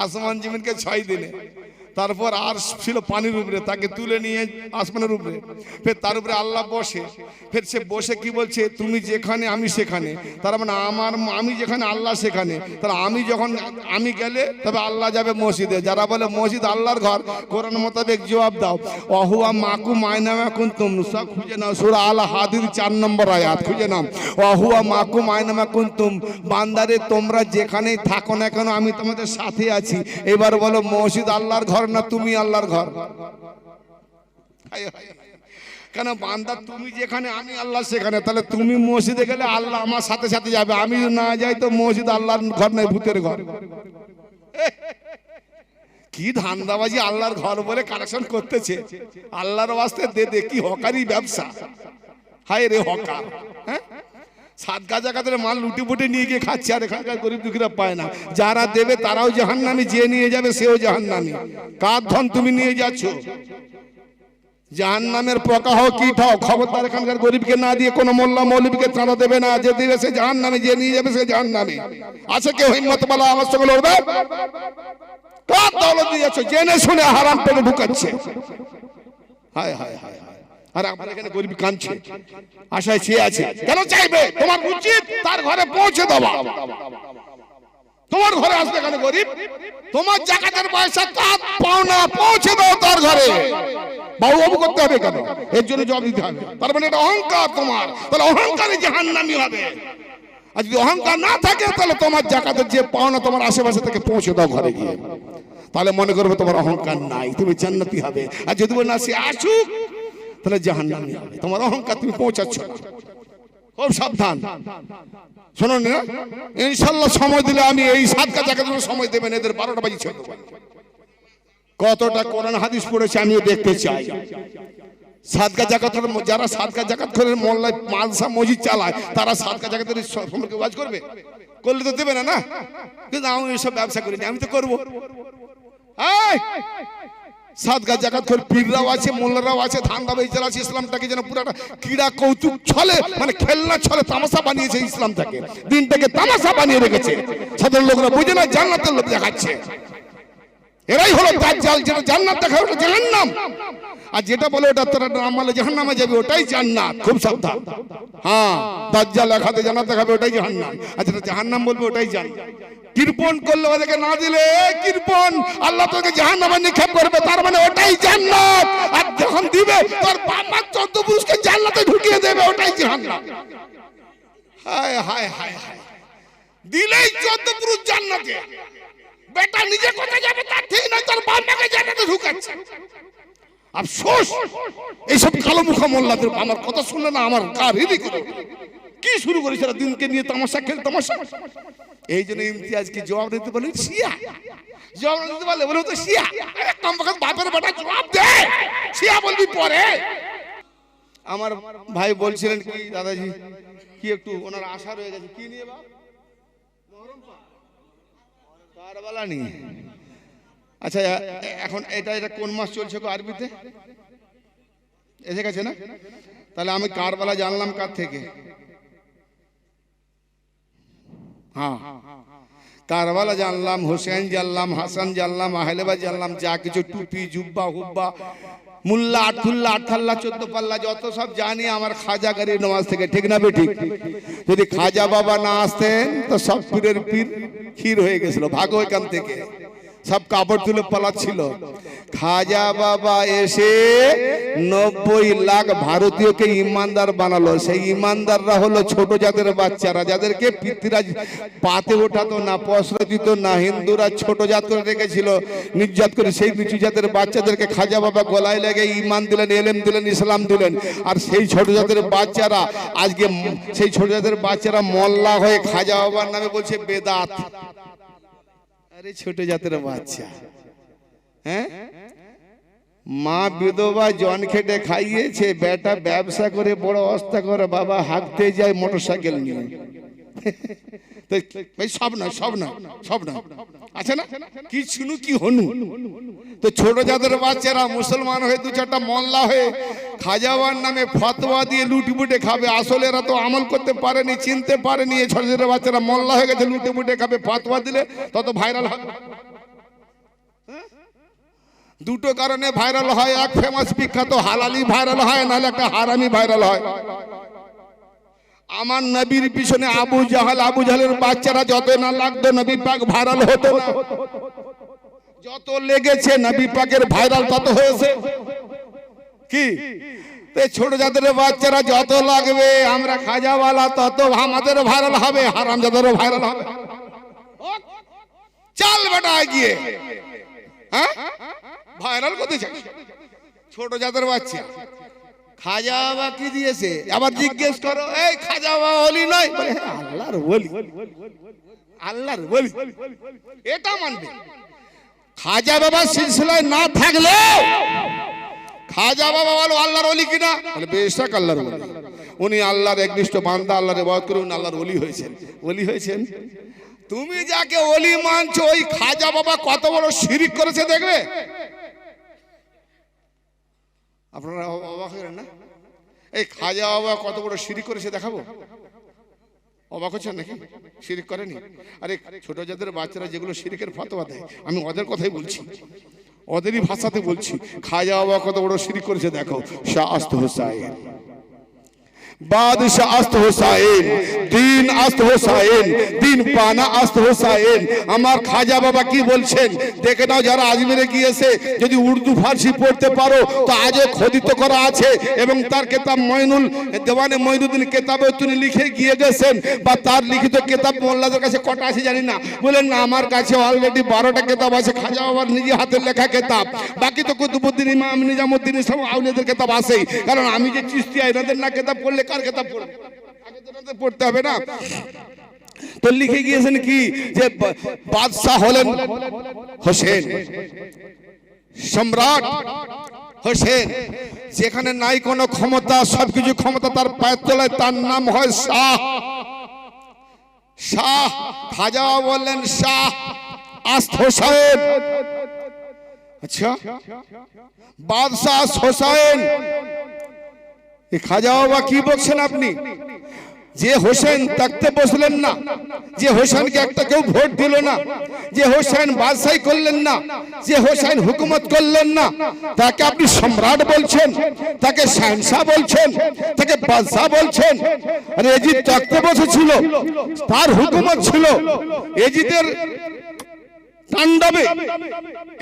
আসমান জমিনকে 6 দিনে। তারপর আরশ ছিল পানির উপরে, তাকে তুলে নিয়ে আসমানের উপরে, ফের তার উপরে আল্লাহ বসে। ফের সে বসে কি বলছে, তুমি যেখানে আমি সেখানে, তার মানে আমি যেখানে আল্লাহ সেখানে। তাহলে আমি যখন আমি গেলে তবে আল্লাহ যাবে মসজিদে। যারা বলে মসজিদ আল্লাহর ঘর, কোরআন মোতাবেক জবাব দাও, ওয়াহুয়া মাকুম আইনামা কুনতুম। সব খুঁজে নাও, সূরা আল হাদীদ 4 নম্বর আয়াত খুঁজে নাও। ওয়াহুয়া মাকুম আইনামা কুনতুম, বান্দারে তোমরা যেখানেই থাকো না কেন আমি তোমাদের সাথে আছি। এবার বলো মসজিদ আল্লাহর ঘর না তুমি আল্লাহর ঘর? কেন বান্দা তুমি যেখানে আমি আল্লাহ সেখানে, তাহলে তুমি মসজিদে গেলে আল্লাহ আমার সাথে সাথে যাবে, আমি না যাই তো মসজিদ আল্লাহর ঘর নয়, ভূতের ঘর। কি ধান্দাবাজি, আল্লাহর ঘর বলে কালেকশন করতেছে। আল্লাহর ওয়াস্তে দে দে, কি হকারি ব্যবসা। হায় রে হকার। হ্যাঁ, সাদকা জাকাতের মাল লুটি পুটি নিয়ে গিয়ে খাচ্ছে, আর এখানকার গরিব দুঃখীরা পায় না। যারা দেবে তারাও জাহান্নামী, যে নিয়ে যাবে সেও জাহান্নামী। কার ধন তুমি নিয়ে যাচ্ছ? জাহান্নামের প্রকাহ কি ঠাও, খবরদার এখানকার গরিবকে না দিয়ে কোনো মোল্লা মৌলবীকে চাঁদা দেবে না। যে দিবে সে জাহান্নামী, যে নিয়ে যাবে সে জাহান্নামী। আছে কেউ হিম্মত বলা আমার সঙ্গে লড়বে? কার দৌলত দিয়ে যাচ্ছ, জেনে শুনে হারাম পেটে ঢুকাচ্ছে। হায় হায় হায়, আর আপনার এখানে গরিব কাঁদছে, আশায় চেয়ে আছে। কেন চাইবে? তোমার উচিত তার ঘরে পৌঁছে দেওয়া। তোমার ঘরে আসবে কেন গরিব? তোমার জাকাতের পয়সা তার পাওনা পৌঁছে দাও তার ঘরে। বাবু বাবু করতে হবে কেন? এর জন্য জবাব দিতে হবে। তার মানে এটা অহংকার তোমার, তাহলে অহংকারী জাহান্নামী হবে। আর যদি অহংকার না থাকে তাহলে তোমার জাকাতের যে পাওনা তোমার আশেপাশে থেকে পৌঁছে দাও ঘরে গিয়ে, তাহলে মনে করবে তোমার অহংকার নাই, তুমি জান্নাতি হবে। আর যদি বলে না সে আসুক, তাহলে জাহান্নামী হবে। তোমার অহংকার তুমি পৌঁছাচ্ছ না, খুব সাবধান। শুনুন না, ইনশাআল্লাহ সময় দিলে আমি এই সাদকা জাকাতের সময় দেবেন, এদের 12টা বাজি ছেড়ে দেবেন। কতটা কোরআন হাদিস পড়েছে আমিও দেখতে চাই। সাদকা জাকাতের যারা সাদকা জাকাত করে মোল্লায় মালসা মসজিদ চালায়, তারা সাদকা জাকাতের সম্পর্কে ওয়াজ করবে? করলে তো দেবে না। না, কিন্তু আমি এসব ব্যবসা করিনি, আমি তো করবো। সাদকা জাকাত করে পীররাও আছে, মোল্লারাও আছে, ধান্দা বেচারা আছে। ইসলামটাকে যেন পুরাটা ক্রীড়া কৌতুক ছলে, মানে খেলনা ছলে তামাশা বানিয়েছে। ইসলামটাকে, দিনটাকে তামাশা বানিয়ে রেখেছে। সাধারণ লোকরা বুঝে না, জান্নাতের লোক দেখাচ্ছে। এরাই হলো দাজ্জাল, যেটা জান্নাত দেখায় ওটা জাহান্নাম, আর যেটা বলে ওটা তোরা আমালে জাহান্নামে যাবে ওটাই জান্নাত। খুব সাবধান। হ্যাঁ, দাজ্জাল দেখাতে জান্নাত দেখাবে ওটাই জাহান্নাম, আর যেটা জাহান্নাম বলবে ওটাই জান্নাত। কৃপণ করলে ওদেরকে না দিলে, কৃপণ আল্লাহ তোকে জাহান্নামে নিক্ষেপ করবে, তার মানে ওটাই জান্নাত। আর যখন দিবে তোর বাবা 14 পুরুষকে জান্নাতে ঢুকিয়ে দেবে, ওটাই জাহান্নাম। হায় হায় হায় হায়, দিলেই 14 পুরুষ জান্নাতে। বেটা নিজে কোথায় যাবে তার ঠিক নয়, তোর বাবাকে জান্নাতে ঢুকাচ্ছে। আফসোস, এইসব কালো মুখা মোল্লাদের আমার কথা শুনলে না আমার গা রিরি করে। কি শুরু করেছে দিনকে নিয়ে তামাশা খেলে, তামাশা। এই জন্য ইমতিয়াজকে জবাব দিতে বলে শিয়া, জবাব দিতে বলে বলে তো শিয়া। বাপের বেটা জবাব দে, শিয়া বলবি পরে। আমার ভাই বলছিলেন কি দাদাজি, কি একটু ওনার আশা রয়ে গেছে। কি নিয়ে বাপ? কারবালা নিয়ে। আচ্ছা, এখন এটা কোন মাস চলছে গো আরবিতে? এসে গেছে না? তাহলে আমি কারবালা জানলাম কার থেকে? হ্যাঁ, কারবালা জানলাম, হোসেন জানলাম, হাসান জানলাম, আহলেবা জানলাম, যা কিছু টুপি জুব্বা হুব্বা মুল্লা আটুল্লা আঠাল্লা 14 পাল্লা যত সব জানি আমার খাজা গরিব নওয়াজ থেকে। ঠিক না বেঠিক? যদি খাজা বাবা না আসতেন তো সব পীরের পীর ক্ষীর হয়ে গেছিল। ভাগো এখান থেকে, সব কাপড় তুলে পালাচ্ছিল। খাজা বাবা এসে 90 লাখ ভারতীয়কে ইমানদার বানালো। সেই ইমানদাররা হলো ছোট জাতের বাচ্চারা, যাদেরকে পৃথ্বীরাজ পাতে ওঠাতো না, প্রশ্রয় দিত না। হিন্দুরা ছোট জাত করে রেখেছিল, নির্যাত করে। সেই নিচু জাতের বাচ্চাদেরকে খাজা বাবা গলায় লেগে ইমান দিলেন, এলেম দিলেন, ইসলাম দিলেন। আর সেই ছোট জাতের বাচ্চারা আজকে, সেই ছোট জাতের বাচ্চারা মোল্লা হয়ে খাজা বাবার নামে বলছে বেদাত। আরে ছোট জাতের বাচ্চা, হ্যাঁ, মা বিধবা জন খেটে খাইয়েছে, বেটা ব্যবসা করে বড় অবস্থা করে, বাবা হাঁকতে যায় মোটরসাইকেল নিয়ে। সব না, সব না, সব না আছে না, কি শুনু কি হনু। তো ছোট জাতের বাচ্চারা মুসলমান হয়ে 2-4টা মোল্লা হয়ে খাজাওয়ার নামে ফতোয়া দিয়ে লুটিপুটে খাবে। আসলে এরা তো আমল করতে পারেনি, চিনতে পারেনি। ছোট ছোট বাচ্চারা মোল্লা হয়ে গেছে, লুটিপুটে খাবে। ফতোয়া দিলে তত ভাইরাল হবে। দুটো কারণে ভাইরাল হয়, এক ফেমাস বিখ্যাত হালালি ভাইরাল হয়, নাহলে একটা হারামি ভাইরাল হয়। আমার নবীর পিছনে আবু জাহালের বাচ্চারা যত না লাগতো নবী পাক ভাইরাল হতো না। যত লেগেছে নবী পাকের ভাইরাল তত হয়েছে। কি ছোট জাতের বাচ্চারা যত লাগবে, আমরা খাজাওয়ালা তত আমাদের ভাইরাল হবে, হারামজাদারও ভাইরাল হবে। চাল বেটা এগিয়ে, হ্যাঁ ভাইরাল করতে চাই। ছোট জাতের বাচ্চা খাজা বাবা কি দিয়েছে, আবার জিজ্ঞেস করো এই খাজা বাবা ওলি নয়, আল্লাহর ওলি, আল্লাহর ওলি, এটা মানবে। খাজা বাবা সিলসিলায় না থাকলে খাজা বাবা বলো আল্লাহর ওলি কিনা, বলে বেশক আল্লাহর ওলি। উনি আল্লাহর একনিষ্ঠ বান্দা, আল্লাহর ইবাদত করে উনি আল্লাহর ওলি হয়েছেন। ওলি হয়েছেন। তুমি যাকে ওলি মানছো, ওই খাজা বাবা কত বড় শিরিক করেছে দেখবে। আপনারা অবাক হলেন না? এই খাজা বাবা কত বড় শিরিক করেছে দেখাবো। অবাক হচ্ছেন নাকি? শিরিক করেনি? আরে ছোট জাতের বাচ্চারা যেগুলো শিরিকের ফতোয়া দেয়, আমি ওদের কথাই বলছি, ওদেরই ভাষাতে বলছি। খাজা বাবা কত বড় শিরিক করেছে দেখো। শাহ আস্ত হোসাইন, বাদশাহ আস্ত হোসাইন, দিন আস্ত হোসাইন, দিন পানা আস্ত হোসাইন। আমার খাজা বাবা কি বলছেন দেখে নাও। যারা আজমিরে গিয়েছে, যদি উর্দু ফার্সি পড়তে পারো তো আজও খোদিত করা আছে, এবং তার কেতাব মঈনুল দেওয়ানে মঈনুদ্দিন কেতাবে তিনি লিখে গিয়ে গেছেন, বা তার লিখিত কেতাব মোল্লাদের কাছে কটা আছে জানি না। বলেন না, আমার কাছে অলরেডি 12টা কেতাব আছে খাজা বাবার নিজে হাতের লেখা কেতাব। বাকি তো কুতুবুদ্দিন, ইমাম নিজামুদ্দিন, সব আউলিয়াদের কেতাব আছেই। কারণ আমি যে চিশতিয়া, এনাদের না কেতাব পড়লে কার কেতাব পড়বে? আগে তো পড়তে হবে না। তো লিখে গিয়েছেন কি যে বাদশাহ হলেন হোসেন, সম্রাট হোসেন। যেখানে নাই কোনো ক্ষমতা, সবকিছু ক্ষমতা তার পায়ের তলায়, তার নাম হয় শাহ। শাহ খাজা বললেন শাহ আস্ত হোসেন। আচ্ছা, বাদশাহ হোসেন। খাজা বাবা কি বলছেন আপনি? যে হোসেন তাকতে বসলেন না, যে হোসেনকে একটা কেউ ভোট দিল না, যে হোসেন বাদশাহী করলেন না, যে হোসেন হুকুমত করলেন না, তাকে আপনি সম্রাট বলছেন, তাকে শাহনশাহ বলছেন, তাকে বাদশাহ বলছেন। আর এজিদ তাকতে বসেছিল, তার হুকুমত ছিল। এজিদের তাণ্ডবে,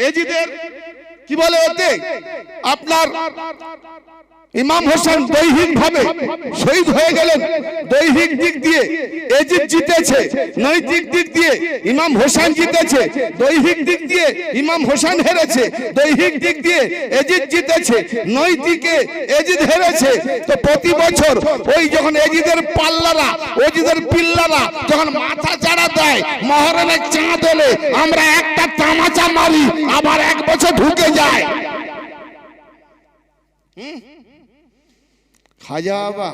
এজিদের কি বলে ওতে, আপনার ইমাম হোসেন দৈহিক ভাবে শহীদ হয়ে গেলেন। দৈহিক দিক দিয়ে এজিদ জিতেছে, নৈতিক দিক দিয়ে ইমাম হোসেন জিতেছে। দৈহিক দিক দিয়ে ইমাম হোসেন হেরেছে, দৈহিক দিক দিয়ে এজিদ জিতেছে, নৈতিকে এজিদ হেরেছে। তো প্রতি বছর ওই যখন এজিদের পাল্লারা, এজিদের পিল্লারা যখন মাথা চাড়া দেয়, মহরমের চাঁদ এলে আমরা একটা তামাচা মারি, আবার এক বছর ঢুকে যায়। খাজা বাবা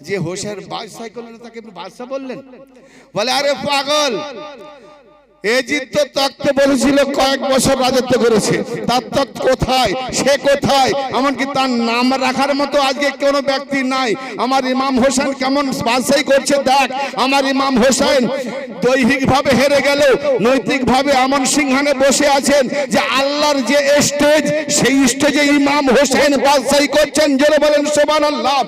যে হোসেন বাদশাহ করলেন, তাকে বাদশাহ বললেন? বলে আরে পাগল, এজিদ তো তখতে বলেছিল কয়েক বছর রাজত্ব করেছে, তার তখ্ত কোথায়, সে কোথায়? এমনকি তার নাম রাখার মতো আজকে কোনো ব্যক্তি নাই। আমার ইমাম হোসেন কেমন বাদশাহী করছে দেখ। আমার ইমাম হোসেন দৈহিক ভাবে হেরে গেল, নৈতিক ভাবে এমন সিংহানে বসে আছেন যে আল্লাহর যে স্টেজ, সেই স্টেজে ইমাম হোসেন বাদশাহী করছেন। জোরে বলেন সুবহানাল্লাহ।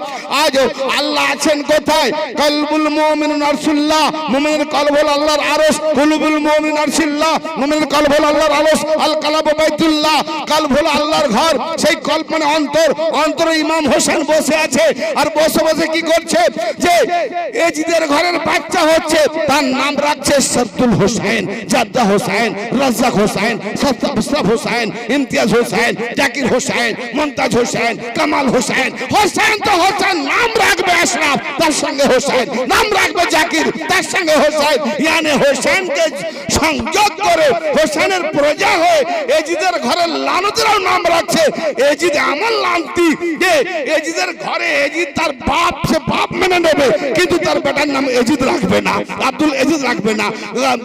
আজ আল্লাহ আছেন কোথায়? কলবুল মুমিনুন আরশুল্লাহ, মুমিনের কলব হলো আল্লাহর আরশ। কুলুবুল মুমিন আরশিল্লাহ, মুমিনের কলব হলো আল্লাহর আরশ। আল কালাবু বাইতুল্লাহ, কলব হলো আল্লাহর ঘর। সেই কলব মানে অন্তর, অন্তরে ইমাম হোসেন বসে আছে। আর বসে বসে কি করছে? যে এজিদের ঘরের বাচ্চা হচ্ছে, তার নাম রাখছে সদ্দুল হোসেন, জাদ্দা হোসেন, রাজ্জাক হোসেন, সফসাফ হোসেন, ইমতিয়াজ হোসেন, জাকির হোসেন, মুমতাজ হোসেন, কামাল হোসেন। হোসেন তো হোসেন, নাম রাখবে আশরাফ, তার সঙ্গে হোসেন। নাম রাখবে জাকির, তার সঙ্গে হোসেন। ইয়ানি হোসেনকে সংযোগ করে হোসেনের প্রজা হয়ে এজিদের ঘরের লানতেরাও নাম রাখছে। এজিদ এমন লানতি যে এজিদের ঘরে এজিদ তার বাপ, সে বাপ মেনে নেবে, কিন্তু তার বেটার নাম এজিদ রাখবে না, আব্দুল এজিদ রাখবে না,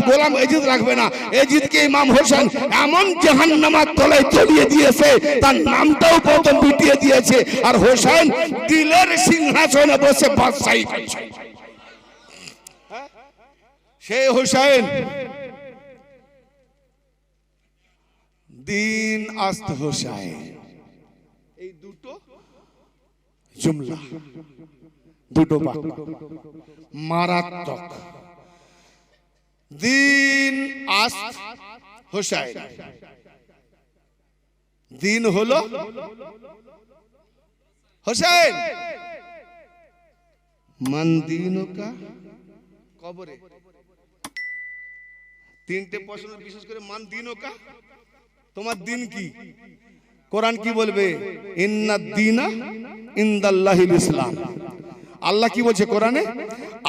গোলাম এজিদ রাখবে না। এজিদকে ইমাম হোসেন এমন জাহান্নামের তলায় তলিয়ে দিয়েছে, তার নামটাও প্রথম মিটিয়ে দিয়েছে। আর হোসেন দিলের সিংহাসনে বসে বাদশাহী করছে। সেই হোসেন দিন আস্ত হোসাইন, এই দুটো জুমলা, দুটো বাক্য মারাত্মক। দিন আস্ত হোসাইন, দিন হলো হোসেন, মান দিনও কা কবরে। তিনটে প্রশ্ন, বিশেষ করে মান দিনও কা, তোমার দিন কি? কোরআন কি বলবে? ইন্নাদ দীনা ইনদাল্লাহিল ইসলাম। আল্লাহ কি বলছে কোরআনে?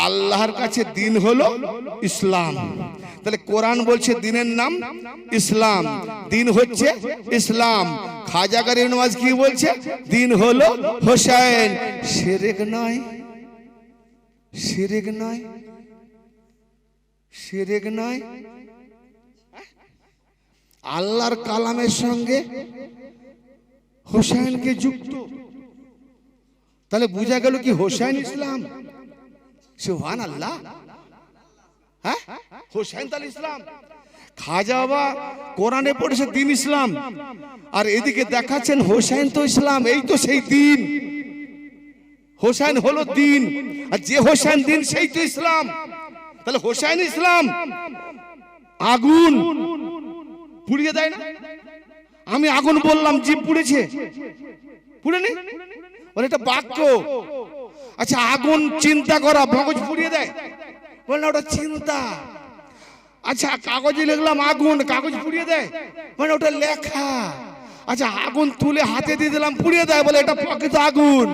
আল্লাহর কাছে দিন হলো ইসলাম। তাহলে কোরআন বলছে দিনের নাম ইসলাম, দিন হচ্ছে ইসলাম। খাজা গরিব নওয়াজ কি বলছে? দিন হলো হোসেন। শিরক নয়, শিরক নয়, শিরক নয়। আল্লাহর কালামের সঙ্গে হোসেনকে যুক্ত, তাহলে বোঝা গেল কি হোসেন ইসলাম। সুবহানাল্লাহ। হ্যাঁ, হোসেন তাহলে ইসলাম। খাজা বাবা কোরআনে পড়েছে দিন ইসলাম, আর এদিকে দেখাচ্ছেন হোসেন তো ইসলাম। এই তো সেই দিন, হোসেন হলো দিন, আর যে হোসেন দিন সেই তো ইসলাম। তাহলে হোসেন ইসলাম। আগুন পুড়িয়ে দেয় না? আমি আগুন বললাম, জীব পুড়েছে? পুড়েনি? বলে এটা বাক্য। আচ্ছা, আগুন চিন্তা করা মগজ পুড়িয়ে দেয়? বলে না, ওটা চিন্তা। আচ্ছা, কাগজে লিখলাম আগুন, কাগজ পুড়িয়ে দেয়? মানে ওটা লেখা। আচ্ছা, আগুন তুলে হাতে দিয়ে দিলাম, পুড়িয়ে দেয়? বলে এটা প্রকৃত আগুন।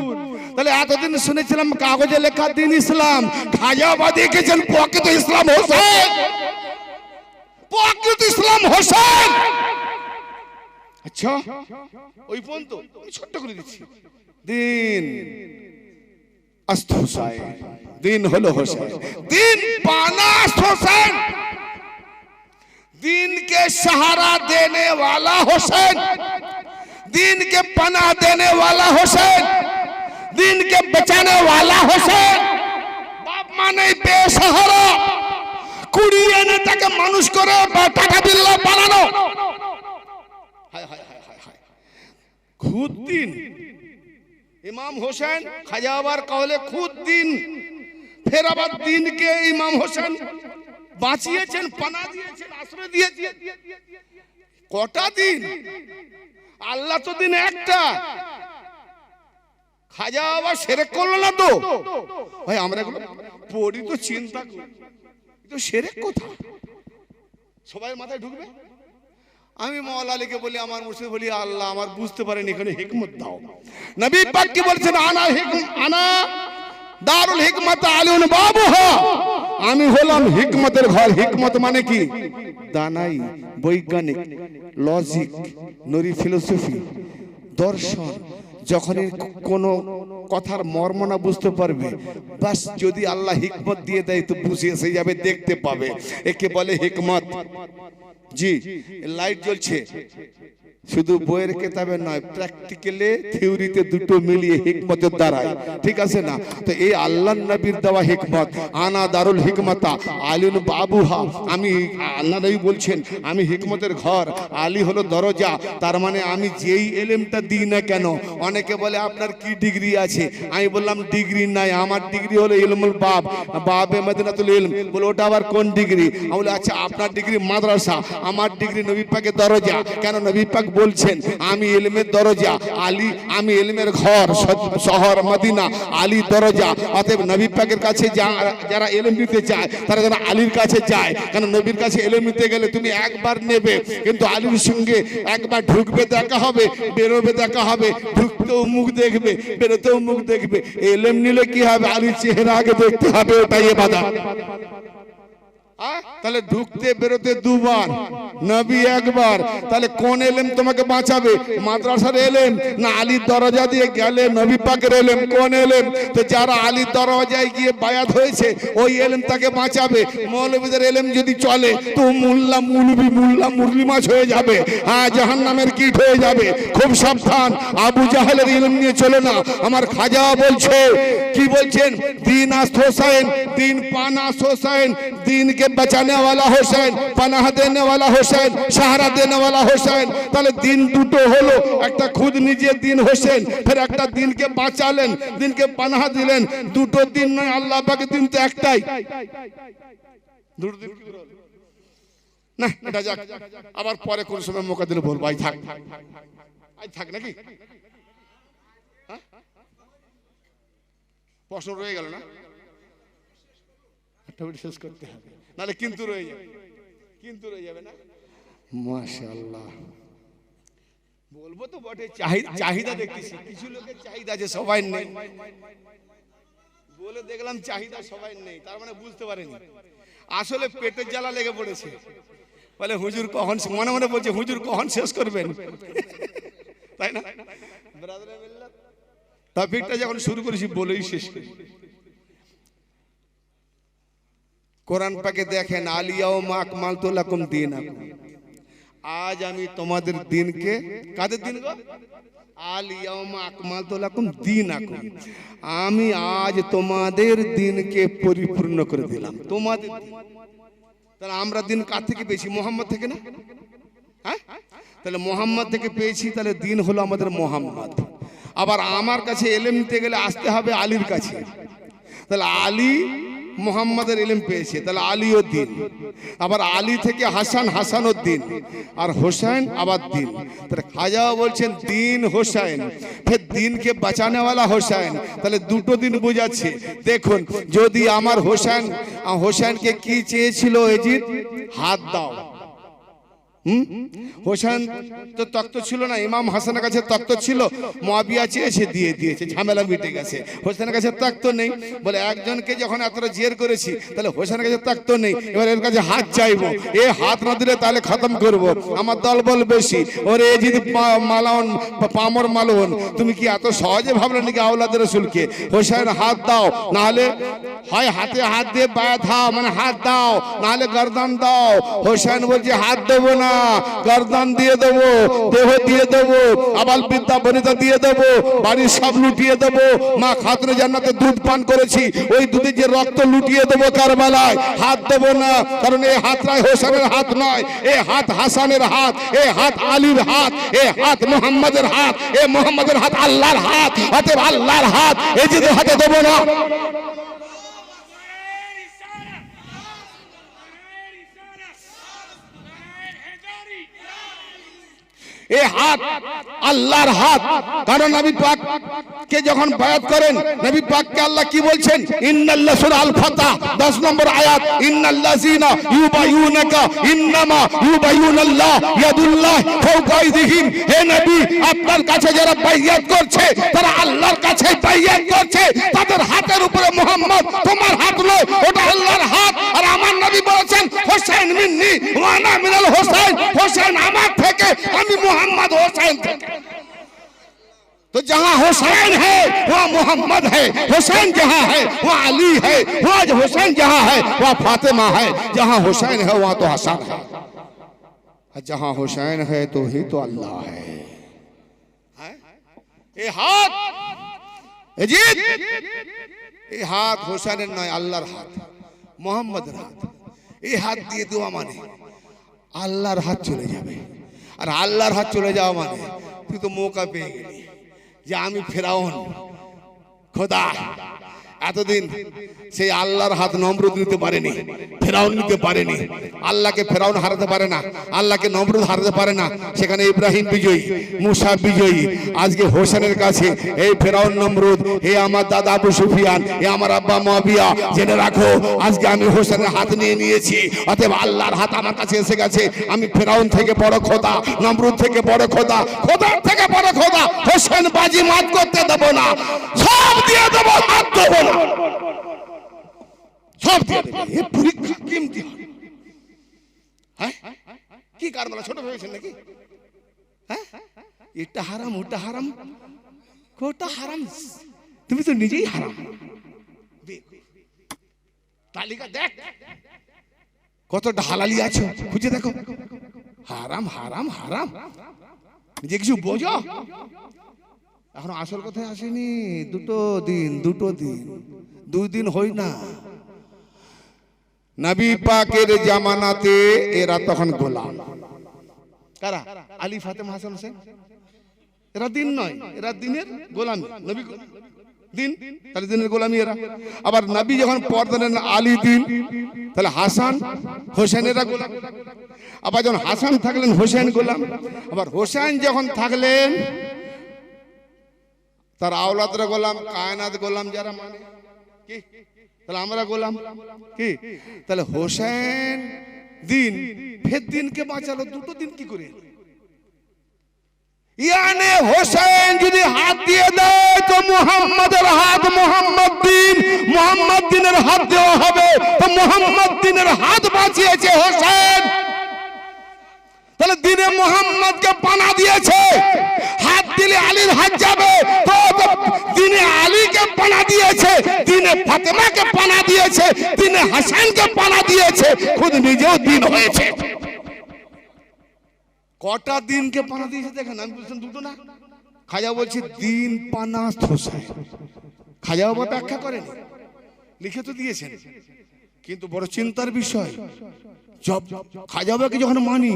তাহলে এতদিন শুনেছিলাম কাগজে লেখা দিন ইসলাম, খাজা বাবা দেখেছেন প্রকৃত ইসলাম হোসেন, প্রকৃত ইসলাম হোসেন। আচ্ছা, ওই পর্যন্ত আমি ছোট্ট করে দিচ্ছি। দিন আস্ত হোসেন, দিন হলো হোসেন, দিন पानास হোসেন, दीन के सहारा देने वाला हुसैन, दीन के पनाह देने वाला हुसैन, दीन के बचाने वाला हुसैन। बाप माने बेसहारा, कुड़िए ने ताके मानुष करे टाका बिल्ला बानानो। हाय हाय हाय हाय हाय, खुद दीन इमाम हुसैन खाजा बाबार कौले खुद दीन, फिर आबाद दीन के इमाम हुसैन বাঁচিয়েছেন, পানা দিয়েছেন, আশ্রয় দিয়েছেন। কটা দিন? আল্লাহ তো দিন একটা। খাজা বাবা শিরক করলো না তো? ভাই আমরা এগুলো পড়ি তো চিন্তা করি, তো শিরক কোথায় সবাই মাথায় ঢুকবে? আমি মাওলা আলীকে বলি, আমার মুর্শিদ বলি, আল্লাহ আমার বুঝতে পারেন, এখানে হিকমত দাও। নবী পাক কি বলছেন? আনা দারুল হিকমত আলিউন বাবুহা, আমি হলাম হিকমতের ঘর। হিকমত মানে কি? দানাই, বৈজ্ঞানিক, লজিক, নরি ফিলোসফি, দর্শন। যখনই কোনো কথার মর্ম না বুঝতে পারবে, বাস যদি আল্লাহ হিকমত দিয়ে দেয় তো বুঝে এসে যাবে, দেখতে পাবে। একে বলে হিকমত। জি, লাইট জ্বলছে, শুধু বইয়ের কিতাবে নয়, প্র্যাকটিক্যালি থিওরিতে দুটো মিলিয়ে হিকমতের দ্বারাই, ঠিক আছে না? তো এই আল্লাহর নবীর দেওয়া হিকমত, আনা দারুল হিকমতা আলিউন বাবুহা, আমি আল্লাহ নবী বলছেন আমি হিকমতের ঘর, আলী হলো দরজা। তার মানে আমি যেই এলেমটা দিই না কেন, অনেকে বলে আপনার কি ডিগ্রি আছে? আমি বললাম ডিগ্রি নাই, আমার ডিগ্রি হলো ইলমুল বাব, বাবে মদিনাতুল ইলম। বলে ওটা আবার কোন ডিগ্রি? আমি বলি আচ্ছা, আপনার ডিগ্রি মাদ্রাসা, আমার ডিগ্রি নবী পাকের দরজা। কেন? নবী পাক বলছেন আমি ইলমের দরজা, আলী আমি ইলমের ঘর, শহর মদিনা, আলী দরজা। অতএব নবী পাকের কাছে যারা ইলম নিতে চায় তারা যেন আলীর কাছে যায়। কারণ নবীর কাছে ইলম নিতে গেলে তুমি একবার নেবে, কিন্তু আলীর সঙ্গে একবার ঢুকবে দেখা হবে, বেরোবে দেখা হবে, ঢুকতেও মুখ দেখবে, বেরোতেও মুখ দেখবে। ইলম নিলে কি হবে? আলীর চেহারা আগে দেখতে হবে, ওটাই ইবাদত। তাহলে ঢুকতে বেরোতে দুবার, নবী একবার। তাহলে কোন এলেম তোমাকে বাঁচাবে? মাদ্রাসার এলেম না আলীর দরজা দিয়ে গেলে নবী পাকের এলেম? কোন এলেম? তো যারা আলীর দরজায় গিয়ে বায়াত হয়েছে ওই এলেম তাকে বাঁচাবে। মৌলবীদের এলেম যদি চলে তো মোল্লা মুলবি, মোল্লা মুরলি মাছ হয়ে যাবে, হ্যাঁ জাহান্নামের কীট হয়ে যাবে। খুব সাবধান, আবু জাহেলের এলেম নিয়ে চলে না। আমার খাজা বলছে, কি বলছেন? দিন আস্ত হোসেন, দিন পানাস হোসেন, दीन के बचाने वाला हुसैन, पनाह देने वाला हुसैन, सहारा देने वाला हुसैन, তাহলে দিন দুটো হলো, একটা খুদ নিজে দিন হোসেন, ফের একটা দিনকে বাঁচালেন, দিনকে পানাহ দিলেন। দুটো দিন নয়, আল্লাহ পাকের দিন তো একটাই। দুটো দিন না, এটা যাক, আবার পরে কোন সময় মৌকা দিলে বলবো। আই থাক, আই থাক নাকি? প্রশ্ন রয়ে গেল না, শেষ করতে হবে, নাহলে কিন্তু রয়ে যাবে, কিন্তু রয়ে যাবে না। মাশাআল্লাহ, বলবো তো বটে, চাহিদা দেখতেছি, কিছু লোকের চাহিদা আছে, সবাই নেই। বলে দেখলাম চাহিদা সবাই নেই, তার মানে বুঝতে পারেনি আসলে পেটের জ্বালা লেগে পড়েছে। বলে হুজুর কখন, মনে মনে বলছে হুজুর কখন শেষ করবেন, তাই না? ব্রাদারে মিল্লাত টপিকটা যখন শুরু করেছি বলেই শেষ করি। কোরআন পাকে দেখেন, আলিয়াউমা আকমালতু লাকুম দীনাকুম, আজ আমি তোমাদের দিনকে, কাদের দিন গো? আলিয়াউমা আকমালতু লাকুম দীনাকুম, আমি আজ তোমাদের দিনকে পরিপূর্ণ করে দিলাম। তোমাদের দিন, তাহলে আমরা দিন কার থেকে পেয়েছি? মুহাম্মদ থেকে না? হ্যাঁ, তাহলে মুহাম্মদ থেকে পেয়েছি, তাহলে দিন হলো আমাদের মুহাম্মদ। আবার আমার কাছে এলেম নিতে গেলে আসতে হবে আলীর কাছে, তাহলে আলী মুহাম্মাদের ইলম পেয়েছে, তাহলে আলীও দিন। আবার আলী থেকে হাসান, হাসানও দিন, আর হোসেন আবার দিন। তাহলে খাজা বলছেন দিন হোসেন, ফের দিনকে বাঁচানে वाला হোসেন, তাহলে দুটো দিন বোঝাচ্ছে। দেখুন, যদি আমার হোসেনকে কি চেয়েছিল এজিদ? হাত দাও। হোসেন তো তক্ত ছিল না, ইমাম হাসানের কাছে তক্ত ছিল, মুয়াবিয়া চেয়েছে দিয়ে দিয়েছে, ঝামেলা মিটে গেছে। হোসেনের কাছে তক্ত নেই, বলে একজনকে যখন এতটা জের করেছি, তাহলে হোসেনের কাছে তক্ত নেই, এবার এর কাছে হাত চাইবো, এ হাত না দিলে তাহলে খতম করব, আমার দলবল বেশি। ওরে এজিদ মালাউন, পামর মালউন, তুমি কি এত সহজে ভাবলে নাকি আওলাদ রাসূলকে? হোসেন হাত দাও, না হলে হয় হাতে হাত দিয়ে বায়াত হাও, মানে হাত দাও, না হলে গর্দান দাও। হোসেন বলছে হাত দেবো না, গর্দান দিয়ে দেবো, দেহ দিয়ে দেবো, আবাল বিদ্যা বনিতা দিয়ে দেবো, বাড়ির সব লুটিয়ে দেবো। মা খাতুনে জান্নাতে দুধ পান করেছি, ওই দুধে যে রক্ত লুটিয়ে দেবো কারবালায়। হাত দেবো না, কারণ এই হাতটাই হোসেনের হাত নয়, এ হাত হাসানের হাত, এ হাত আলীর হাত, এ হাত মুহাম্মাদের হাত, এ মুহাম্মাদের হাত আল্লাহর হাত, অতএব আল্লাহর হাত এজিদের হাতে দেবো না। এ হাত আল্লাহর হাত, কারণ নবী পাক কে যখন বায়াত করেন, নবী পাককে আল্লাহ কি বলছেন? ইন্নাল্লাহ, সূরা আল ফাতহ 10 নম্বর আয়াত, ইন্নাল্লাযিনা ইউবাইয়ুনাকা ইন্নামা ইউবাইয়ুনাল্লাহ ইয়াদুল্লাহ ফাওকা আইদিহিম। হে নবী, আপনার কাছে যারা বাইয়াত করছে, তারা আল্লাহর কাছে বাইয়াত করছে, তাদের হাতের উপরে মুহাম্মদ, তোমার হাত নয়, ওটা আল্লাহর হাত। আর আমার নবী বলেছেন, হোসেন মিন্নি ওয়া আনা মিনাল হোসেন, হোসেন আমার থেকে, আমি मोहम्मद हुसैन थे। तो जहां हुसैन है वहां मोहम्मद है, हुसैन जहां है वहां अली है, वहां हुसैन जहां है वहां फातिमा है, जहां हुसैन है वहां तो हसन है, और जहां हुसैन है तो ही तो अल्लाह है। ये हाथ अजीत, ये हाथ हुसैনের নয়, আল্লাহর হাত, মোহাম্মদের হাত। এই হাত দিয়ে দেওয়া মানে আল্লাহর হাত চলে যাবে, আর আল্লাহর হাত চলে যাওয়া মানে তুই তো মৌকা পেয়ে গেলি যে আমি ফেরাউন, খোদা এতদিন সেই আল্লাহর হাত নমরুদ নিতে পারেনি, ফেরাউন নিতে পারেনি। আল্লাহকে ফেরাউন হারাতে পারে না, আল্লাহকে নমরুদ হারাতে পারে না। সেখানে ইব্রাহিম বিজয়ী, মুসা বিজয়ী। আজকে হোসেনের কাছে এই ফেরাউন নমরুদ, হে আমার দাদা আবু সুফিয়ান, হে আমার আব্বা মুয়াবিয়া, জেনে রাখো আজকে আমি হোসেনের হাত নিয়ে নিয়েছি, অতএব আল্লাহর হাত আমার কাছে এসে গেছে। আমি ফেরাউন থেকে বড় খোদা, নমরুদ থেকে বড় খোদা, খোদার থেকে বড় খোদা। হোসেন বাজি মাত করতে দেব না, সব দিয়ে দেবো, হাত দেবো না, সব দিয়ে দেবে। এই পরীক্ষা কিমতি হয়। হ্যাঁ, কি কারবালা ছোট ভেবেছেন নাকি? হ্যাঁ, এটা হারাম, ওটা হারাম, কোটা হারাম, তুমি তো নিজেই হারাম। তালিকা দেখ কতটা হালালি আছো, খুঁজে দেখো। হারাম হারাম হারাম, নিজে কিছু বোঝো। এখন আসল কথায় আসেনি। দুটো দিন, 2 দিন হই না। নবী পাকের জামানাতে এরা তখন গোলাম। কারা? আলী, ফাতেমা, হাসান, হোসেন। এরা দিন নয়, এরা দিনের গোলামি। নবী দিন, তাহলে দিনের গোলামি এরা। আবার নবী যখন পর্দা নেন আলী দিন, তাহলে হাসান হোসেন এরা গোলাম। আবার যখন হাসান থাকলেন হোসেন গোলাম। আবার হোসেন যখন থাকলেন তার আওলাদরা গোলাম, কায়নাত গোলাম যারা মানে কি, তাহলে আমরা গোলাম কি? তাহলে হোসেন দিন, ফের দিনকে বাঁচালো দুটো দিন কি করে? ইয়ানে হোসেন যদি হাত দিয়ে দেয় তো মুহাম্মাদের হাত মুহাম্মদ দিন, মুহাম্মদ দিনের হাত দেওয়া হবে। তো মুহাম্মদ দিনের হাত বাঁচিয়েছে হোসেন। তাহলে দিনে মুহাম্মদকে পানা দিয়েছে, হাত দিলে আলীর হাত যাবে। তো দিনে আলীকে পানা দিয়েছে, দিনে ফাতেমাকে পানা দিয়েছে, দিনে হাসানকে পানা দিয়েছে, খুদ নিজেও দিন হয়েছে। কটা দিনকে পানা দিয়েছে দেখেন। আমি বলছেন দুটো না, খাজা বলছে দিন পানা হোসেন। খাজা বাবা ব্যাখ্যা করেন, লিখে তো দিয়েছেন, কিন্তু বড় চিন্তার বিষয় খাজা বাবাকে যখন মানি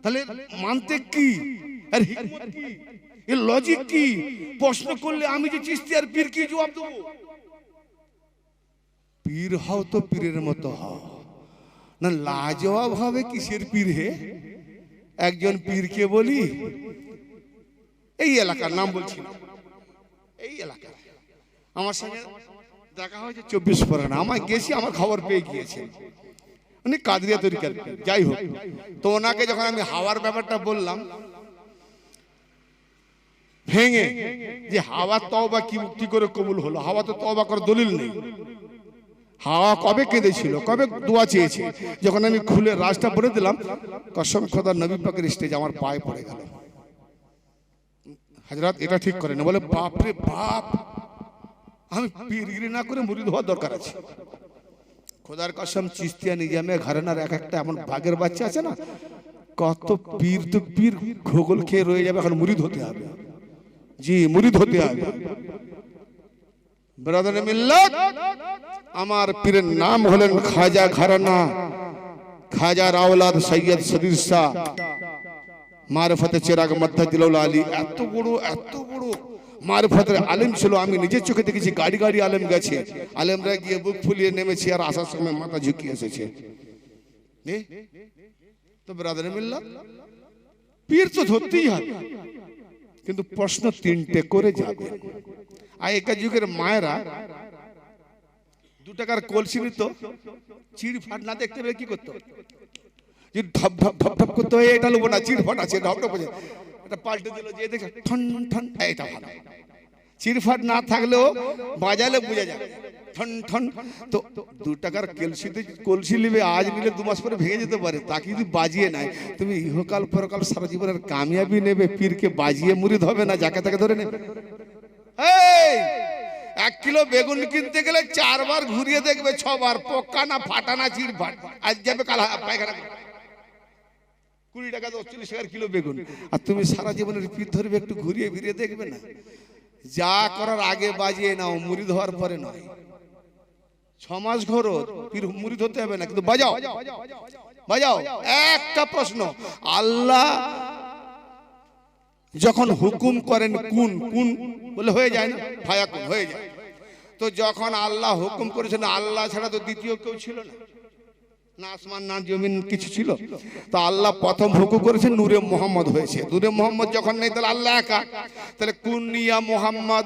তাহলে মানতে কি আর হিকমত কি, এর লজিক কি? প্রশ্ন করলে আমি যে চিশতি আর পীর কি জবাব দেব? পীর হও তো পীরের মতো হও না, লাজবাব হবে কিসের পীর হে? একজন পীরকে বলি, এই এলাকার নাম বলছি না, এই এলাকার আমার সঙ্গে দেখা হয়েছে 24 পরগনা। আমায় গেছি, আমার খবর পেয়ে গিয়েছে উনি কাদরিয়া তরিকার। যাই হোক, তো ওনাকে যখন আমি হাওয়ার ব্যাপারটা বললাম ভেঙে, যে হাওয়া তওবা কি করে কবুল হলো? হাওয়া তো তওবা করার দলিল নেই। হাওয়া কবে কেঁদেছিল, কবে দোয়া চেয়েছে? যখন আমি খুলে রাজটা বলে দিলাম, কসম খোদা নবী পাকের স্টেজ আমার পায়ে পড়ে গেল। হযরত এটা ঠিক করে না, বলে বাপ রে বাপ, আমি পীরগিরি না করে মুরিদ হওয়ার দরকার আছে। খোদার কসম, চিশতিয়া নিজামে ঘরানার এক একটা এমন বাঘের বাচ্চা আছে না, কত পীর তো পীর ঘোগল খেয়ে রয়ে যাবে, এখন মুরিদ হতে হবে। জি, মুরিদ হতে হবে। ব্রাদার মিল্লাত, আমার পীরের নাম হলেন খাজা ঘরানা, খাজার আওলাদ সৈয়দ সদির শাহ মারফতে চেরাগ মদ্দাদিল আলী। এত বড় মারফতের আলেম ছিল, আমি নিজের চোখে দেখেছি। গাড়ি গাড়ি আলেম গেছে, আলেমরা গিয়ে বুক ফুলিয়ে নেমেছে আর আসার সময় মাথা ঝুঁকিয়ে এসেছে। তো ব্রাদার মিল্লাত, পীর তো ধরতেই হবে, কিন্তু প্রশ্ন তিনটে করে যাবে। আগেকার যুগের মায়েরা 2 টাকার কলসি নিত, চিড় ফাট না দেখতে পেলে কি করতো? ধপ ধপ ধপ ধপ করতে হয়, এটা লোবো না, চিড় ফাট আছে, ঢপ ঢপ আছে, এটা পাল্টে দিল, যে দেখে ঠন ঠন, এটা ভালো। চিড় ফাট না থাকলেও বাজালে বোঝা যায় ঠন ঠন। তো 2 টাকার কলসি নিবে, আজ নিলে 2 মাস পরে ভেঙে যেতে পারে। তাকে যদি বাজিয়ে নাই, তুমি ইহকাল পরকাল সারা জীবনের কামিয়াবি নেবে। পীরকে বাজিয়ে মুরিদ হবে না, যাকে তাকে ধরে নেবে। 1 কিলো বেগুন কিনতে গেলে 4 বার ঘুরিয়ে দেখবে, 6 বার, পোকা না ফাটা না চিড় ফাট। আজ যাবে কাল পায়খানা, 20 টাকা 40 টাকার কিলো বেগুন। আর তুমি সারা জীবনের পীর ধরবে, একটু ঘুরিয়ে ফিরিয়ে দেখবে না? যা করার আগে বাজিয়ে নাও, মুরিদ হওয়ার পরে নয়। 6 মাস ঘোরো, পীর মুরিদ হতে হবে না, কিন্তু বাজাও বাজাও। একটা প্রশ্ন, আল্লাহ যখন হুকুম করেন কোন কোন বলে হয়ে যায় না, ফায়াকুন হয়ে যায়। তো যখন আল্লাহ হুকুম করেছেন, আল্লাহ ছাড়া তো দ্বিতীয় কেউ ছিল না, না আসমান না জমিন কিছু ছিল। তো আল্লাহ প্রথম হুকুম করেছেন, নূরে মোহাম্মদ হয়েছে। নূরে মোহাম্মদ যখন নেই, তাহলে আল্লাহ একা। তাহলে কুন ইয়া মোহাম্মদ,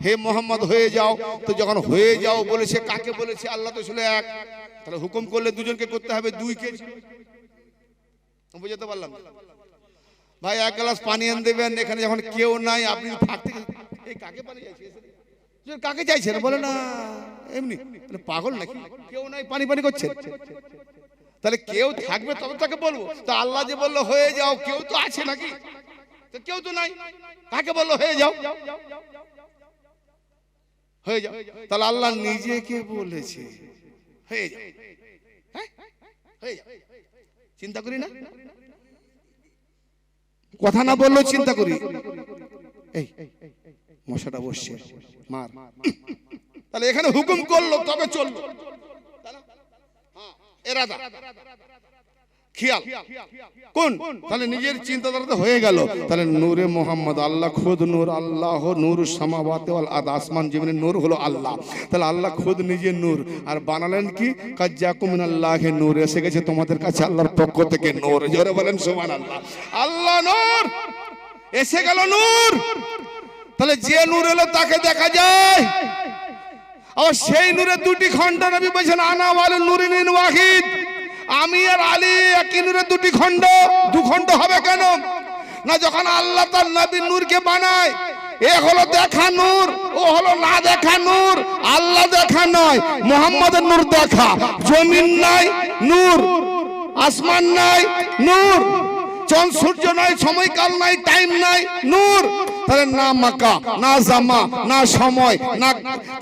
হে মোহাম্মদ হয়ে যাও। তো যখন হয়ে যাও বলেছে, কাকে বলেছে? আল্লাহ তো ছিল এক। তাহলে হুকুম করলে দুজনকে করতে হবে, 2 কে। বুঝতে পারলাম ভাই? 1 গ্লাস পানি এনে দেবেন, এখানে যখন কেউ নাই, আপনি থাকতে কাকে পানি চাইছেন? কাকে চাইছেন? বলে না এমনি, পাগল নাকি? কেউ নাই, পানি পানি করছে। তাহলে কেউ থাকবে তবে তাকে বলবো। তো আল্লাহ যে বললো হয়ে যাও, কেউ তো আছে নাকি? তো কেউ তো নাই, কাকে বললো হয়ে যাও? হয়ে যাও। তাহলে আল্লাহ নিজেকে বলেছে হয়ে যাও, হয়ে যাও। চিন্তা করি না, কথা না বললেও চিন্তা করি। এই মশাটা বসছে, মার। তাহলে এখানে হুকুম করলো তবে চললো। এরাদা খেয়াল কোন, তাহলে নিজের চিন্তাধারা তো হয়ে গেল। তাহলে নূরে মোহাম্মদ, আল্লাহ খুদ নূর, আল্লাহ নূর সামাওয়াতি ওয়াল আরদ, আসমান জমিনের নূর হলো আল্লাহ। তাহলে আল্লাহ খুদ নিজে নূর, আর বানালেন কি কাজ্জাকুম মিনাল্লাহি নূর, এসে গেছে তোমাদের কাছে আল্লাহর পক্ষ থেকে নূর। জোরে বলেন সুবহানাল্লাহ। আল্লাহ নূর, এসে গেল নূর। তাহলে যে নূর এলো তাকে দেখা যায়। আর সেই নূরের দুটি খণ্ড, নবী বলেছেন আনা ওয়াল নূরিন ওয়াহিদ, আমি আর আলী একই নূরের দুটি খণ্ড। দু খণ্ড হবে কেন না, যখন আল্লাহ তার নবীর নূরকে বানায়, এ হলো দেখা নূর, ও হলো না দেখা নূর। আল্লাহ দেখা নয়, মুহাম্মাদের নূর দেখা। জমিন নাই নূর, আসমান নাই নূর, চন্দ্র সূর্য নাই, সময়কাল নাই, টাইম নাই, নূর। তাহলে না মাকা, না জামা, না সময়, না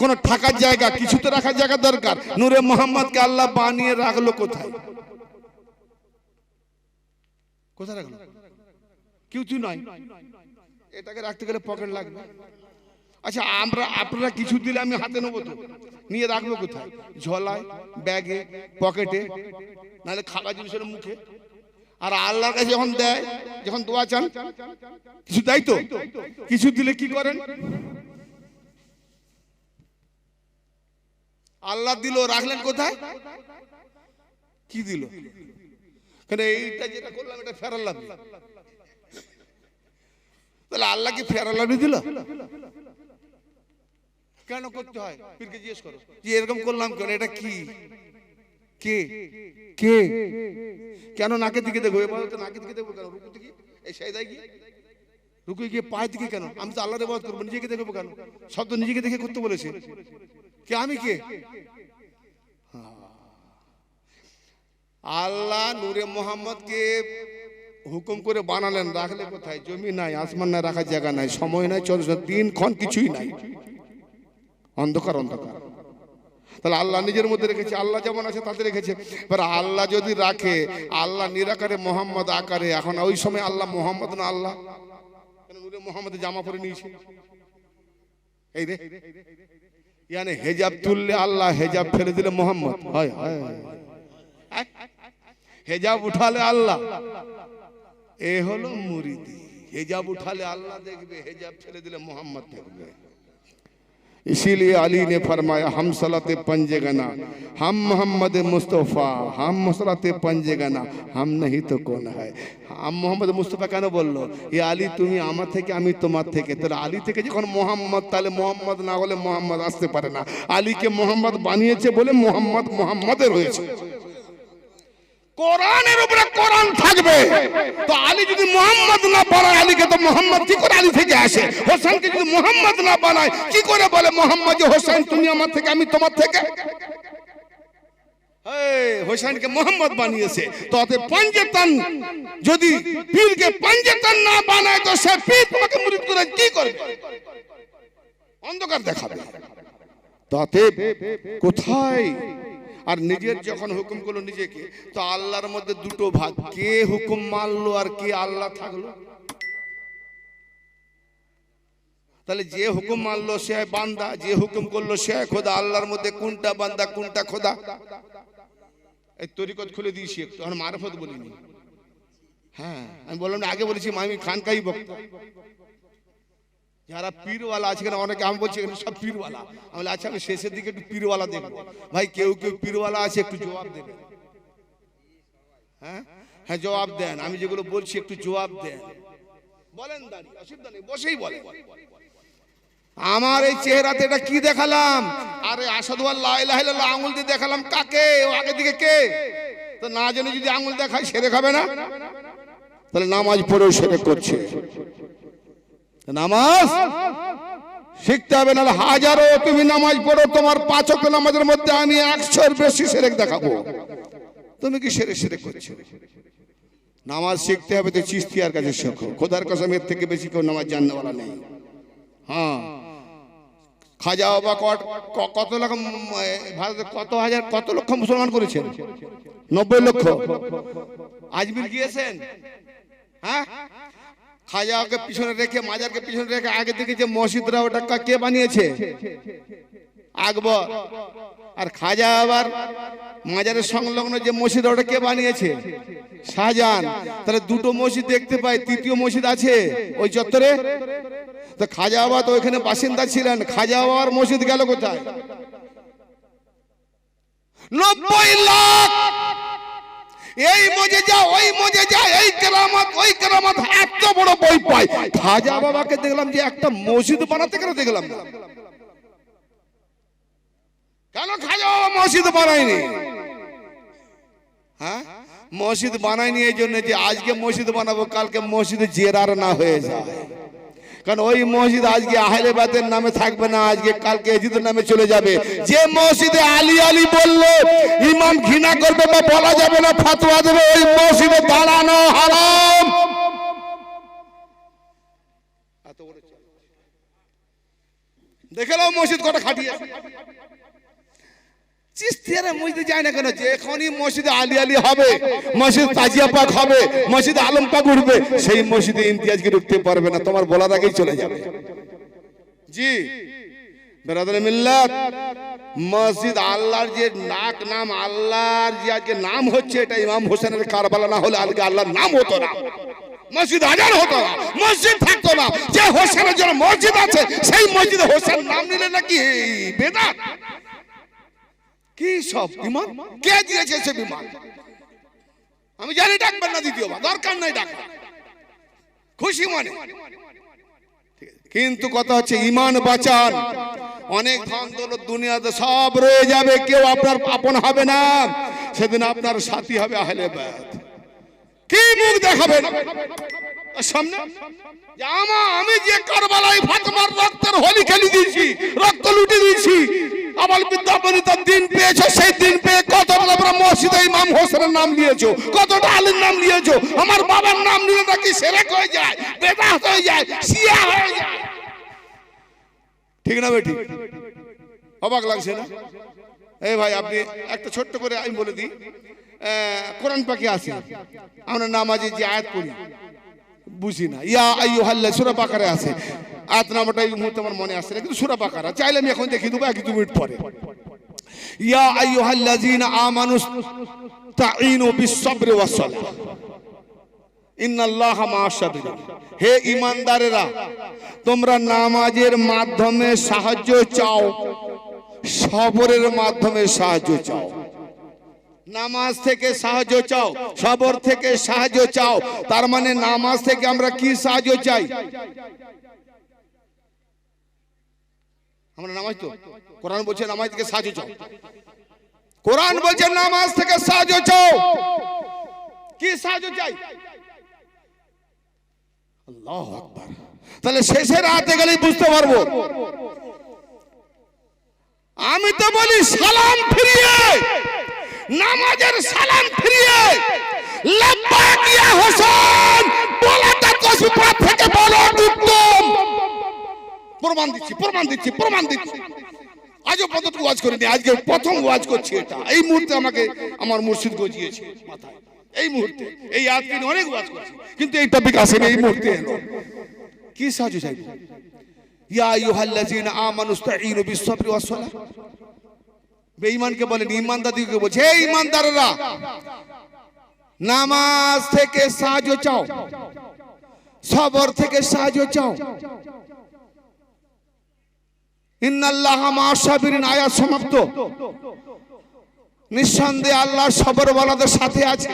কোনো থাকার জায়গা, কিছু তো রাখার জায়গা দরকার। নূরে মোহাম্মদকে আল্লাহ বানিয়ে রাখলো কোথায়? কোথায় রাখলো? কিছু নাই, এটাকে রাখতে গেলে পকেট লাগবে। আচ্ছা, আপনারা কিছু দিলে আমি হাতে নেবো, তো নিয়ে রাখবো কোথায়? ঝোলায়, ব্যাগে, পকেটে, নাহলে খাবার জিনিসের মুখে। আর আল্লাহর কাছে যখন দেয়, যখন দোয়া চান, কিছু দেয় তো, কিছু দিলে কি করেন? আল্লাহ দিল, রাখলেন কোথায়? কি দিল? কেন এইটা যেটা করলাম এটা ফেরার লাভ, তাহলে আল্লাহ কি ফেরার লাভ দিল? কেন করতে হয়? পীরকে জিজ্ঞেস করো যে এরকম করলাম কেন, এটা কি, কে কে কেন? নাকের দিকে দেখবো, নাকের দিকে দেখবো কেন? রুকু দিকে, এই সাইদায় গিয়ে রুকু গিয়ে পায়ের দিকে কেন? আমি তো আল্লাহর ইবাদত করবো, নিজেকে দেখবো কেন? সব তো নিজেকে দেখে করতে বলেছে। কে আমি কে? আল্লাহ নূরে মোহাম্মদকে হুকুম করে বানালেন, রাখলে কোথায়? জমি নাই, আসমান নাই, রাখার জায়গা নাই, সময় নাই, 24 দিন ক্ষণ কিছুই নাই, অন্ধকার অন্ধকার। তাহলে আল্লাহ নিজের মধ্যে রেখেছে, আল্লাহ যেমন আছে তাতে রেখেছে। এবার আল্লাহ যদি রাখে, আল্লাহ নিরাকারে, মোহাম্মদ আকারে, এখন ওই সময় আল্লাহ মোহাম্মদ না আল্লাহ? নূরে মোহাম্মদের জামা পরে নিয়েছে, এই রে ইয়ানি হেজাব তুললে আল্লাহ, হেজাব ফেলে দিলে মোহাম্মদ হয়। হেজাব উঠালে আল্লাহ, এ হলো মুরিদি। হেজাব উঠালে আল্লাহ দেখবে, হেজাব ফেলে দিলে মোহাম্মদ দেখবে। इसीलिए अली ने फरमाया हम सलाते पंजेगना, हम मोहम्मद मुस्तफ़ा, हम सलाते पंजेगना, हम नहीं तो कौन है? हम मोहम्मद मुस्तफ़ा কেন বললো? এ আলী তুমি আমার থেকে, আমি তোমার থেকে। তাহলে আলী থেকে যখন মোহাম্মদ, তাহলে মোহাম্মদ না হলে মোহাম্মদ আসতে পারে না। আলীকে মোহাম্মদ বানিয়েছে বলে মোহাম্মদ মোহাম্মদের হয়েছে। কোরআনের উপরে কোরআন থাকবে, তো আলী যদি মোহাম্মদ না বানায়, আলীকে তো মোহাম্মদ কি করে আলী থেকে আসে? হোসেনকে যদি মোহাম্মদ না বানায়, কি করে বলে মোহাম্মদ যে হোসেন তুমি আমার থেকে, আমি তোমার থেকে? হোসেনকে মোহাম্মদ বানিয়েছে, তো পঞ্জেতন যদি পীরকে পঞ্জেতন না বানায়, তো সে পীর তোমাকে মুরিদ করে কি করবে? অন্ধকার দেখাবে। তাতে কোথায়? আর নিজের যখন হুকুম করলো নিজেকে, তো আল্লাহর মধ্যে দুটো ভাগ, কে হুকুম মানলো আর কে আল্লাহ থাকলো? তাহলে যে হুকুম মানলো সে বান্দা, যে হুকুম করলো সে খোদা। আল্লাহর মধ্যে কোনটা বান্দা কোনটা খোদা? এই তরিকত খুলে দিয়েছি একটু, আর মারফত বলিনি। হ্যাঁ, আমি বললাম আগে বলেছি আমি খানকাই বক্তা। যারা পীরওয়ালা আছে, অনেকে আমি বলছি সব পীরওয়ালা, আমি আচ্ছা আমি শেষের দিকে একটু পীরওয়ালা দেখবো। ভাই কেউ কেউ পীরওয়ালা আছে, একটু জবাব দেবেন। হ্যাঁ হ্যাঁ, জবাব দেন, আমি যেগুলো বলছি একটু জবাব দেন, বলেন। দাঁড়িয়ে অসুবিধা নেই, বসেই বলেন। আমার এই চেহারাতে এটা কি দেখালাম? আরে আসাদু আল্লাহ ইলাহা ইল্লাল্লাহ আঙুল দিয়ে দেখালাম কাকে? ও আগে দিকে কে? তো না জেনে যদি আঙুল দেখায়, সেরে খাবে না? তাহলে নামাজ পড়েও সেরে করছে। নামাজ শিখতে হবে, না হাজারো তুমি নামাজ পড়ো, তোমার 5 ওয়াক্ত নামাজের মধ্যে আমি 100-এর বেশি সেরেক দেখাবো, তুমি কি সেরে সেরে করছো? নামাজ শিখতে হবে তো চিশতিয়ার কাছে শেখো। খোদার কসম এর থেকে বেশি কেউ নামাজ জাননেওয়ালা নেই। হ্যাঁ, খাজা বাবা কত লাখ ভারতে, কত হাজার, কত লক্ষ মুসলমান করেছেন? 90 লক্ষ। আজমির গিয়েছেন? হ্যাঁ, খাজাকে পিছনে রেখে, মাজারকে পিছনে রেখে আগে থেকে যে মসজিদরা, ওটা কে বানিয়েছে? আকবর। আর খাজা আবার মাজারের সংলগ্ন যে মসজিদ ওটা কে বানিয়েছে? শাহজাহান। তাহলে দুটো মসজিদ দেখতে পাই, তৃতীয় মসজিদ আছে ওই চত্বরে। তো খাজা বাবা তো ওইখানে বাসিন্দা ছিলেন, খাজা বাবার মসজিদ গেল কোথায়? 90 লাখ এই মজে যা ওই মজে যা, এই কেরামত ওই কেরামত, এত বড় বই পাই। খাজা বাবাকে দেখলাম যে একটা মসজিদ বানাতে কেন দেখলাম না? কেন খাজা বাবা মসজিদ বানায়নি? হ্যাঁ, মসজিদ বানায়নি এই জন্য যে আজকে মসজিদ বানাবো, কালকে মসজিদ জেরার না হয়ে যায়। কারণ ওই মসজিদ আজকে আহলে বাইতের নামে থাকবে না, আজকে কালকে এজিদের নামে চলে যাবে। যে মসজিদে আলী আলী বললে ইমাম ঘৃণা করবে বা বলা যাবে না, ফতোয়া দেবে, ওই মসজিদে দাঁড়ানো হারাম। দেখে নাও মসজিদ কটা খাটিয়ে চিস্তিয়ারা মসজিদে যায় না কেন? যে এখনই মসজিদে আলী আলী হবে, মসজিদ তাজিয়া পাক হবে, মসজিদে আলম পাক উঠবে, সেই মসজিদে ইমতিয়াজকে ঢুকতে পারবে না, তোমার বলার আগেই চলে যাবে। জি বেরাদারে মিল্লাত, মসজিদ আল্লাহর যে নাম, আল্লাহর যে আজকে নাম হচ্ছে, এটা ইমাম হোসেনের কারবালা না হলে আজকে আল্লাহর নাম হতো না, মসজিদ হাজার হতো না, মসজিদ থাকতো না। যে হোসেনের জন্য মসজিদ আছে, সেই মসজিদে হোসেন নাম নিলে নাকি বেদাত? কি সব ইমান? কে দিয়েছে সে বিমান? আমি জানি ডাকবেন না, দ্বিতীয়বার দরকার নাই ডাকা, খুশি মনে। কিন্তু কথা হচ্ছে ইমান বাঁচান। অনেক ধন দৌলত দুনিয়াতে সব রয়ে যাবে, কেউ আপনার আপন হবে না। সেদিন আপনার সাথী হবে আহলে বাইত। কি মুখ দেখাবেন সামনে? আমি যে কারবালায় ফাতেমার রক্তের হোলি খেলি দিয়েছি, রক্ত লুটে দিয়েছি, আমার বিদ্যাপতি তার দিন পেয়েছো, সেই দিন পেয়ে কত বড় মসজিদে ইমাম হোসেনের নাম নিয়েছো, কতটা আলীর নাম নিয়েছো। আমার বাবার নাম নিলে নাকি শিরক হয়ে যায়, বেদাত হয়ে যায়, শিয়া হয়ে যায়। ঠিক না বেটি? অবাক লাগছে না? এই ভাই আপনি একটা ছোট্ট করে আমি বলে দিই, কোরআন পাকে আছে, আমরা নামাজে যে আয়াত পড়ি বুঝি না, ইয়া আইয়ুহাল্লাযীনা, সূরা বাকারা আছে, আয়াত নামটা এই মুহূর্তে আমার মনে আসছে না, কিন্তু সূরা বাকারা চাইলে আমি এখন দেখিয়ে দেবো 1-2 মিনিট পরে। ইয়া আইয়ুহাল্লাযীনা আমানুস্তাঈনু বিস-সাবরি ওয়াস-সালাহ ইন্নাল্লাহা মা'আস-সাবিরিন। হে ঈমানদারেরা, তোমরা নামাজের মাধ্যমে সাহায্য চাও, সবরের মাধ্যমে সাহায্য চাও। নামাজ থেকে সাহায্য চাও, সবর থেকে সাহায্য চাও। তার মানে নামাজ থেকে আমরা কি সাহায্য চাই? আমরা নামাজ, তো কোরআন বলছে নামাজ থেকে সাহায্য চাও, কোরআন বলছে নামাজ থেকে সাহায্য চাও। কি সাহায্য চাই? আল্লাহু আকবার। তাহলে শেষের রাতে গেলেই বুঝতে পারবো। আমি তো বলি সালাম ফিরিয়ে, নামাজের সালাম ফিরিয়ে লাব্বাইক ইয়া হোসেন বলাটা কসিপাত থেকে বলো উত্তম। প্রমাণ দিচ্ছি, প্রমাণ দিচ্ছি, প্রমাণ দিচ্ছি। আজও পর্যন্ত ওয়াজ করিনি, আজকে প্রথম ওয়াজ করছি। এটা এই মুহূর্তে আমাকে আমার মুর্শিদ গজিয়েছে মাথায়, এই মুহূর্তে। এই আজকে অনেক ওয়াজ করছি, কিন্তু এই টপিক আসেনি, এই মুহূর্তে এলো। কি সাহায্য চাইবো? ইয়া আইয়ুহাল্লাযীনা আমানুস্তাঈনু বিস-সাবরি ওয়াস-সালাহ। বেঈমানকে বলেন, ঈমানদারদেরকে বলছে, হে ঈমানদাররা, নামাজ থেকে সাহায্য চাও, সবর থেকে সাহায্য চাও। ইন্নাল্লাহা মা'আস-সাবিরিন, আয়াত সমাপ্ত। নিঃসন্দেহে আল্লাহ সবরওয়ালাদের সাথে আছে।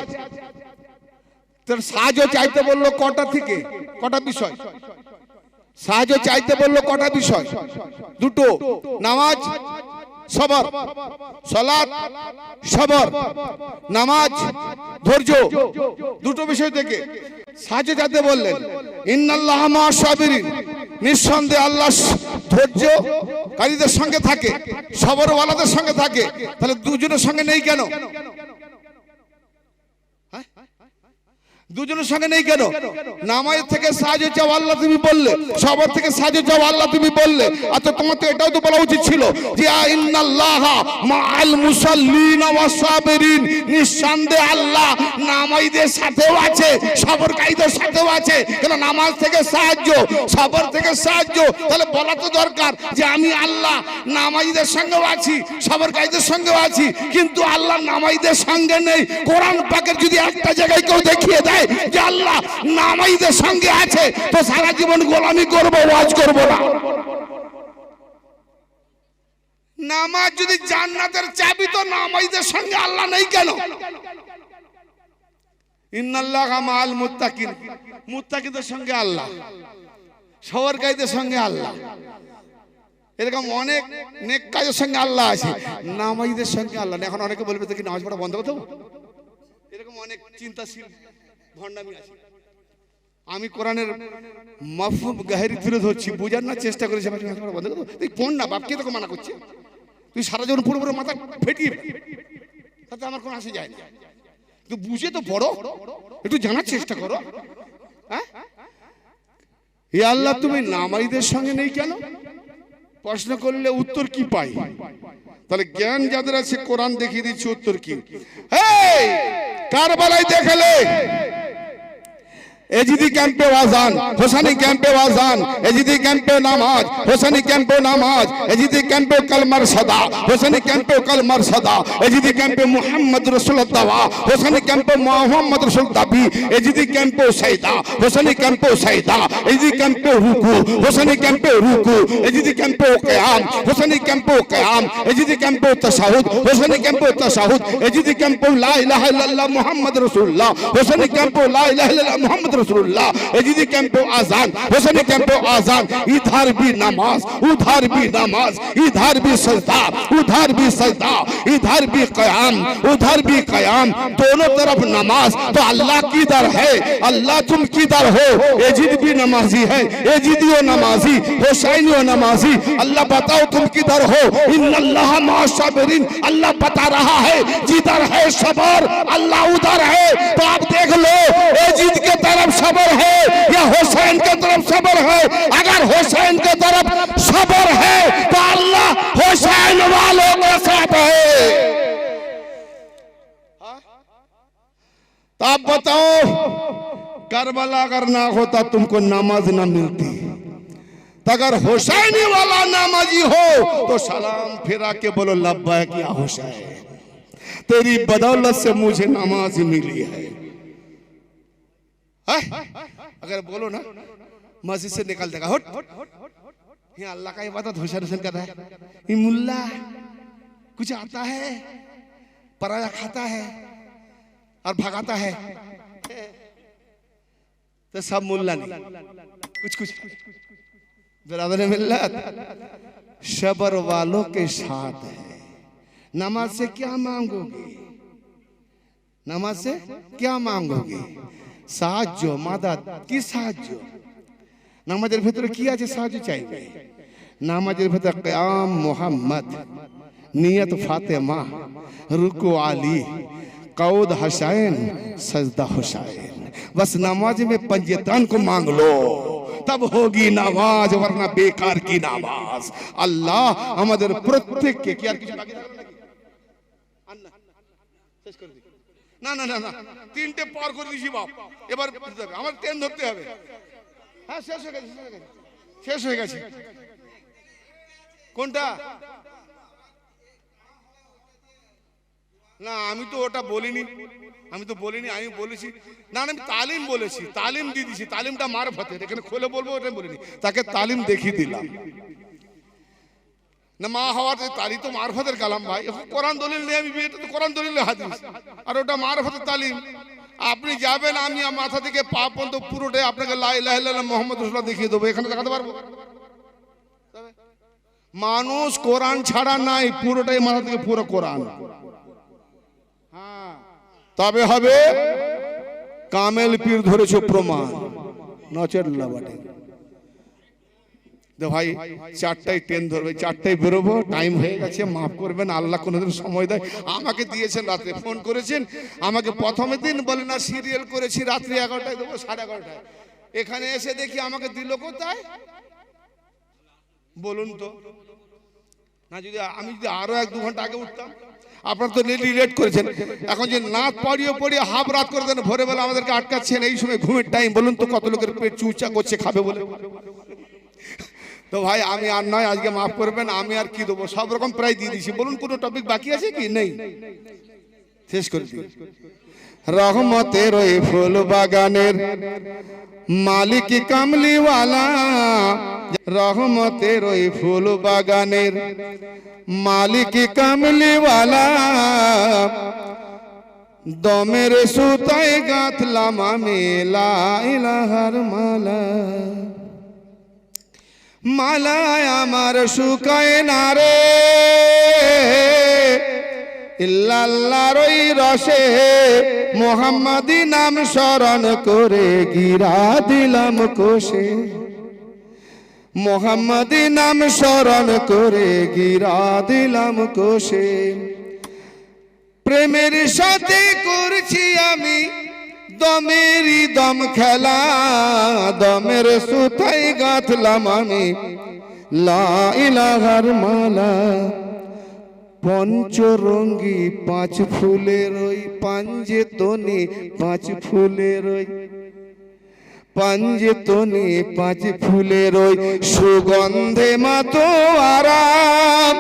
তোর সাহায্য চাইতে বললো কটা থেকে কটা বিষয়? সাহায্য চাইতে বললো কটা বিষয়? দুটো, নামাজ, সবর, সালাত, সবর, নামাজ, ধৈর্য, দুটো বিষয় থেকে সাহায্য চাইতে বললেন। ইন্নাল্লাহা মা'আস-সাবিরিন, নিঃসন্দেহে আল্লাহ ধৈর্যকারীদের সঙ্গে থাকে, সবরওয়ালাদের সঙ্গে থাকে। তাহলে দুজনের সঙ্গে নেই কেন? দুজনের সঙ্গে নেই কেন? নামাজ থেকে সাহায্য চাও আল্লাহ তুমি বললে, সবার থেকে সাহায্য চাও আল্লাহ তুমি বললে। আচ্ছা তোমার তো এটাও তো বলা উচিত ছিল যে ইন্নাল্লাহা মাআল মুসাল্লিন ওয়াস সাবিরিন, নিঃসন্দেহে আল্লাহ নামাজীদের সাথেও আছে, সবরকারীদের সাথেও আছে। কেন? নামাজ থেকে সাহায্য, সবর থেকে সাহায্য। তাহলে বলা তো দরকার যে আমি আল্লাহ নামাজীদের সঙ্গেও আছি, সবরকারীদের সঙ্গেও আছি, কিন্তু আল্লাহ নামাজীদের সঙ্গে নেই। কোরআন পাকের যদি একটা জায়গায় কেউ দেখিয়ে দেয় যে আল্লাহ নামাজীদের সঙ্গে আছে, তো সারা জীবন গোলামি করবো, ওয়াজ করবো না। নামাজ যদি জান্নাতের চাবি, তো নামাজীদের সঙ্গে আল্লাহ নেই কেন? ইন্নাল্লাহা মাআল মুত্তাকিন, মুত্তাকিদের সঙ্গে আল্লাহ, সবরকারীদের সঙ্গে আল্লাহ। এরকম অনেক নেক কাজের সঙ্গে আল্লাহ আছে, নামাজীদের সঙ্গে আল্লাহ। এখন অনেকে বলবে দেখি নামাজ পড়া বন্ধ করতে হবে, এরকম অনেক চিন্তাশীল ভণ্ডামি আছে। আমি কোরআনের মাফহুম গাহেরি তুলে ধরছি, বোঝার না চেষ্টা করেছি। বন্ধ করতে তুই পড় না, বাপকে তোকে মানা করছে, তুই সারা জীবন পুরো পুরো মাথা ফেটিয়ে, তাতে আমার কোনো আসে যায় না। তুই বুঝে তো পড়ো, একটু জানার চেষ্টা করো। হ্যাঁ, এ আল্লাহ তুমি নামাজীদের সঙ্গে নেই কেন? প্রশ্ন করলে উত্তর কি পাই? তাহলে জ্ঞান যাদের আছে কোরআন দেখিয়ে দিচ্ছে উত্তর কি। কারবালায় দেখালে এজিদি ক্যাম্পে আযান, হোসেনি ক্যাম্পে আযান, এজিদি ক্যাম্পে নামাজ, হোসেনি ক্যাম্পে নামাজ, এজিদি ক্যাম্পে কালমার সাদা, হোসেনি ক্যাম্পে কালমার সাদা, এজিদি ক্যাম্পে মুহাম্মদ রাসূলুল্লাহ দাওয়া, হোসেনি ক্যাম্পে মুহাম্মদ রাসূল দাবি, এজিদি ক্যাম্পে সাইদা, হোসেনি ক্যাম্পে সাইদা, এজিদি ক্যাম্পে রুকু, হোসেনি ক্যাম্পে রুকু, এজিদি ক্যাম্পে কিয়াম, হোসেনি ক্যাম্পে কিয়াম, এজিদি ক্যাম্পে তাশাহুদ, হোসেনি ক্যাম্পে তাশাহুদ, এজিদি ক্যাম্পে লা ইলাহা ইল্লাল্লাহ মুহাম্মদ রাসূলুল্লাহ, হোসেনি ক্যাম্পে লা ইলাহা ইল্লাল্লাহ মুহাম্মদ रसूलुल्लाह, एजिदी कैंपो आजान, हुसैनी कैंपो आजान। इधर भी नमाज, उधर भी नमाज, इधर भी सजदा, उधर भी सजदा, इधर भी क़याम, उधर भी क़याम, दोनों तरफ नमाज। तो अल्लाह किधर है? अल्लाह तुम किधर हो? एजिद भी नमाजी है, एजिदियो नमाजी, हुसैनियो नमाजी। अल्लाह बताओ तुम किधर हो? इन्नल्लाह माअस साबिरीन, अल्लाह बता रहा है जिधर है सबर अल्लाह उधर है। तो आप देख लो एजिद के तरफ सबर है या हुसैन के तरफ सबर है। अगर हुसैन के तरफ सबर है तो अल्लाह हुसैन वालों के साथ है। तो आप बताओ करबला अगर ना होता तुमको नमाज ना मिलती, तो अगर हुसैनी वाला नमाजी हो तो सलाम फिरा के बोलो लब्बैक या हुसैन, तेरी बदौलत से मुझे नमाज मिली है। अगर बोलो ना मस्जिद से निकल देगा, हट ये अल्लाह का इबादत हुसैन हुसैन कर रहा है, ये मुल्ला कुछ आता है, पराया खाता है और भगाता है, तो सब मुल्ला नहीं, कुछ कुछ बिरादर मिल्लत सबर वालों के साथ है। नमाज से क्या मांगोगे? नमाज से क्या मांगोगे? সাহায্য, মাদাদ। কি সাহায্য? নামাজের ভেতরে কি আছে সাহায্য চাইবে? নামাজের ভেতরে কিয়াম মুহাম্মদ, নিয়ত ফাতেমা, রুকু আলী, कौद हुसैन, सजदा हुसैन। बस नमाज में पंजतन को मांग लो, तब होगी नमाज, वरना बेकार की नमाज। अल्लाह আমাদের প্রত্যেককে কি আর কিছু বাকি থাকলো নাকি? আন্না শেষ করে দিই। না না না না, তিনটে পার করে দিয়েছি বাপ, এবার আমার ট্রেন ধরতে হবে। হ্যাঁ শেষ হয়ে গেছে, শেষ হয়ে গেছে। কোনটা? না আমি তো ওটা বলিনি, আমি তো বলিনি, আমি বলেছি না আমি তালিম বলেছি, তালিম দিয়ে দিয়েছি। তালিমটা মারফতের, এখানে খুলে বলবো ওটা বলিনি, তাকে তালিম দেখিয়ে দিলাম। না মা হওয়ার তালিম তো মারফতের কালাম ভাই, কোরআন দলিল নেই, আমি এটা তো কোরআন দলিল হাদিস, আর ওটা মারফতের তালিম। আপনি যাবেন, আমি মাথা থেকে পা পর্যন্ত পুরোটাই আপনাকে লা ইলাহা ইল্লাল্লাহ মুহাম্মদ রাসূলুল্লাহ দেখিয়ে দেবো। এখানে দেখাতে পারবো? মানুষ কোরআন ছাড়া নাই, পুরোটাই মাথা থেকে পুরো কোরআন। তবে হবে কামেল পীর ধরেছো প্রমাণ, নচের লাবাটে। ভাই 4টায় ট্রেন ধরবে, 4টায় বেরোবো, টাইম হয়ে গেছে, মাফ করবেন, আল্লাহ কোনোদিন সময় দেয়। আমাকে দিয়েছেন রাত্রে, ফোন করেছেন আমাকে, প্রথমে দিন বলে না সিরিয়াল করেছি রাত্রি 11টায় দেবো, 11:30টায়। এখানে এসে দেখি আমাকে দিল কোথায় বলুন তো? না যদি আমি যদি আরো 1-2 ঘন্টা আগে উঠতাম, আপনারা তো লেট করেছেন। এখন যে নাচ পড়িয়ে হাফ রাত করে দেন, ভোরবেলা আমাদেরকে আটকাচ্ছেন এই সময় ঘুমের টাইম, বলুন তো কত লোকের পেট চুচা করছে খাবে বলে। তো ভাই আমি আর নয়, আজকে মাফ করবেন, আমি আর কি দেবো, সব রকম প্রায় দিয়ে দিছি। বলুন কোনো টপিক বাকি আছে কি? নেই, শেষ করে দিই। রহমতের ওই ফুল বাগানের মালিক কামলিওয়ালা, রহমতের ওই ফুল বাগানের মালিক কামলিওয়ালা, দমের সুতায় গাঁথলাম আমি লা ইলাহার মালা, মালায় আমার শুকায় না রে ইল্লাল্লাহর ওই রসে, মুহাম্মাদি নাম স্মরণ করে গিরা দিলাম কোষে, মুহাম্মাদি নাম স্মরণ করে গিরা দিলাম কোষে। প্রেমের সাথে করছি আমি দমেরই দম খেলা, দমের সুতায় গাঁথলাম আমি লা ইলাহার মালা, পঞ্চরঙ্গী 5 ফুলের ওই পাঞ্জেতনি 5 ফুলের ওই পাঞ্জেতনি 5 ফুলের ওই সুগন্ধে মাতো আরাম,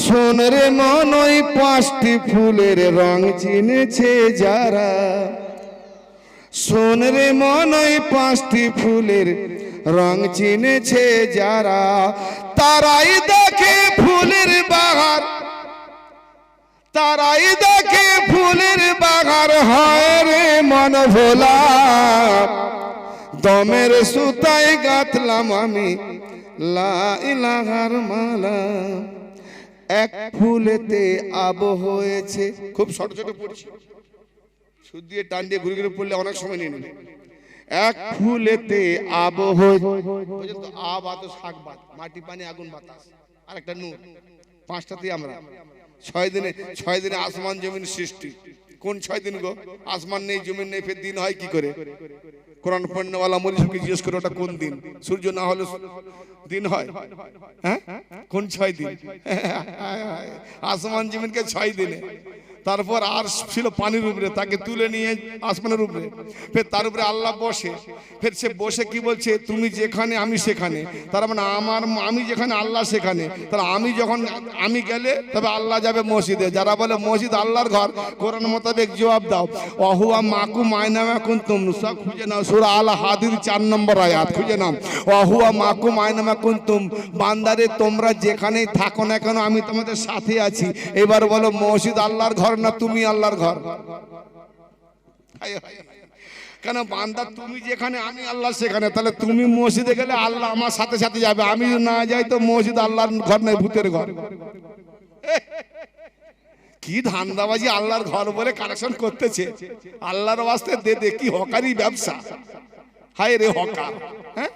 শোন রে মন ওই 5টি ফুলের রং চিনেছে যারা, শোন রে মন ওই 5টি ফুলের রং চিনেছে যারা, তারাই দেখে ফুলের বাহার, তারাই দেখে ফুলের বাগার হয় রে মন ভোলা, দমের সুতায় গাঁথলাম আমি লা ইলাহার মালা, এক ফুলেতে আব হয়েছে। খুব ছোট ছোট পড়ছি, সুদ দিয়ে টান দিয়ে ঘুরে ঘুরে পড়লে অনেক সময় নিয়ে নেবে। এক ফুলেতে আব হয়েছে, আব আত শাক বাত, মাটি পানি আগুন বাতাস আর একটা নূর, 5টাতেই আমরা। 6 দিনে আসমান জমিন সৃষ্টি। কোন 6 দিন গো? আসমান নেই, জমিন নেই, ফের দিন হয় কি করে? কোরআন পড়নেওয়ালা মনীষীকে জিজ্ঞেস করে ওটা কোন দিন? সূর্য না হলে দিন হয়? হ্যাঁ, কোন 6 দিন? আসমান জমিনকে 6 দিনে। তারপর আর ছিল পানির উপরে, তাকে তুলে নিয়ে আসমানের উপরে, ফের তার উপরে আল্লাহ বসে, ফের সে বসে কি বলছে, তুমি যেখানে আমি সেখানে, তার মানে আমি যেখানে আল্লাহ সেখানে। তাহলে আমি যখন আমি গেলে তবে আল্লাহ যাবে মসজিদে। যারা বলে মসজিদ আল্লাহর ঘর, কোরআন মোতাবেক জবাব দাও, ওয়াহুয়া মাকু মায়নামা কুনতুম, সব খুঁজে নাও, সূরা আল হাদিদ 4 নম্বর আয়াত খুঁজে নাও, ওয়াহুয়া মাকু মায়নামা কুনতুম, বান্দারে তোমরা যেখানেই থাকো না কেন আমি তোমাদের সাথে আছি। এবার বলো মসজিদ আল্লাহর ঘর না তুমি আল্লাহর ঘর? কেন বান্দা তুমি যেখানে আমি আল্লাহ সেখানে, তাহলে তুমি মসজিদে গেলে আল্লাহ আমার সাথে সাথে যাবে, আমি না যাই তো মসজিদ আল্লাহর ঘর নয়, ভূতের ঘর। কি ধান্দাবাজি, আল্লাহর ঘর বলে কালেকশন করতেছে। আল্লাহর ওয়াস্তে দে দে, কি হকারি ব্যবসা, হায় রে হকার। হ্যাঁ,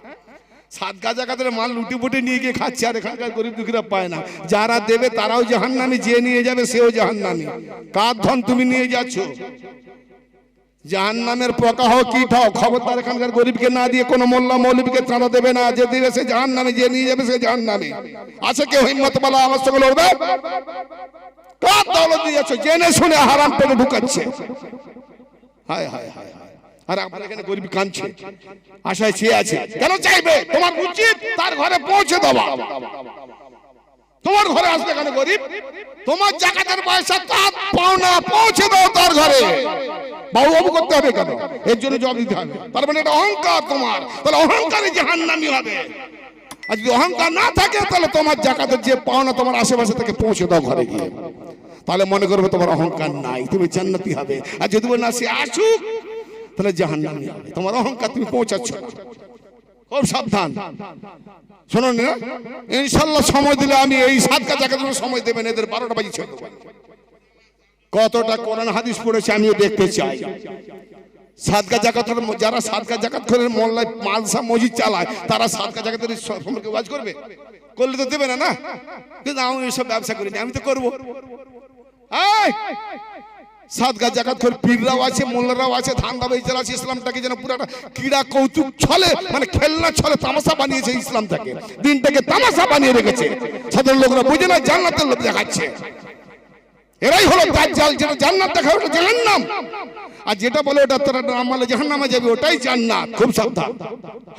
সাদকা জাকাতের মাল লুটি পুটে নিয়ে গিয়ে খাচ্ছে, আর এখানকার গরিব দুঃখীরা পায় না। যারা দেবে তারাও জাহান্নামী, যে নিয়ে যাবে সেও জাহান্নামী। কার ধন তুমি নিয়ে যাচ্ছ? জাহান্নামের পোকা হোক কীট হোক, খবরদার এখানকার গরিবকে না দিয়ে কোনো মোল্লা মৌলবীকে চাঁদা দেবে না। যে দিবে সে জাহান্নামী, যে নিয়ে যাবে সে জাহান্নামী। আছে কেউ হিম্মত বলা আমার সঙ্গে লড়বে? কার দৌলত দিয়ে যাচ্ছ? জেনে শুনে হারাম পেটে ঢুকাচ্ছে। হায় হায় হায় হায়। আর আপনার এখানে গরিব কাঁদছে, আশায় চেয়ে আছে। কেন চাইবে? তোমার উচিত তার ঘরে পৌঁছে দেওয়া। তোমার ঘরে আসবে কেন গরিব? তোমার জাকাতের পয়সা তার পাওনা পৌঁছে দাও তার ঘরে। বাবু বাবু করতে হবে কেন? এর জন্য জবাব দিতে হবে। তার মানে এটা অহংকার তোমার, তাহলে অহংকারে জাহান্নামী হবে। আর যদি অহংকার না থাকে তাহলে তোমার জাকাতের যে পাওনা তোমার আশেপাশে থেকে পৌঁছে দাও ঘরে গিয়ে, তাহলে মনে করবে তোমার অহংকার নাই, তুমি জান্নাতি হবে। আর যদি বলে না সে আসুক, তাহলে জাহান্নামী হবে। তোমার অহংকার তুমি পৌঁছাচ্ছ না। খুব সাবধান। শুনুন না, ইনশাআল্লাহ সময় দিলে আমি এই সাদকা জাকাতের সময় দেবেন, এদের 12টা বাজিয়ে কতটা কোরআন হাদিস পড়েছে আমিও দেখতে চাই। সাদকা জাকাত, যারা সাদকা জাকাত করে মোল্লায় মালসা মসজিদ চালায়, তারা সাদকা জাকাতের সম্পর্কে ওয়াজ করবে? করলে তো দেবে না, না? কিন্তু আমি এসব ব্যবসা করিনি, আমি তো করবো। সাদকা জাকাত করে পীররাও আছে, মোল্লারাও আছে, ধান্দা বেচারা আছে। ইসলামটাকে যেন পুরো একটা ক্রীড়া কৌতুক ছলে, মানে খেলনা ছলে তামাশা বানিয়েছে ইসলামটাকে, দিনটাকে তামাশা বানিয়ে রেখেছে। সাধারণ লোকরা বুঝে না, জান্নাতের লোক দেখাচ্ছে। এরাই হলো দাজ্জাল, যেটা জান্নাত দেখাবে ওটা জাহান্নাম, আর যেটা বলে ওটা তোরা আমালে জাহান্নামে যাবে ওটাই জান্নাত। খুব সাবধান।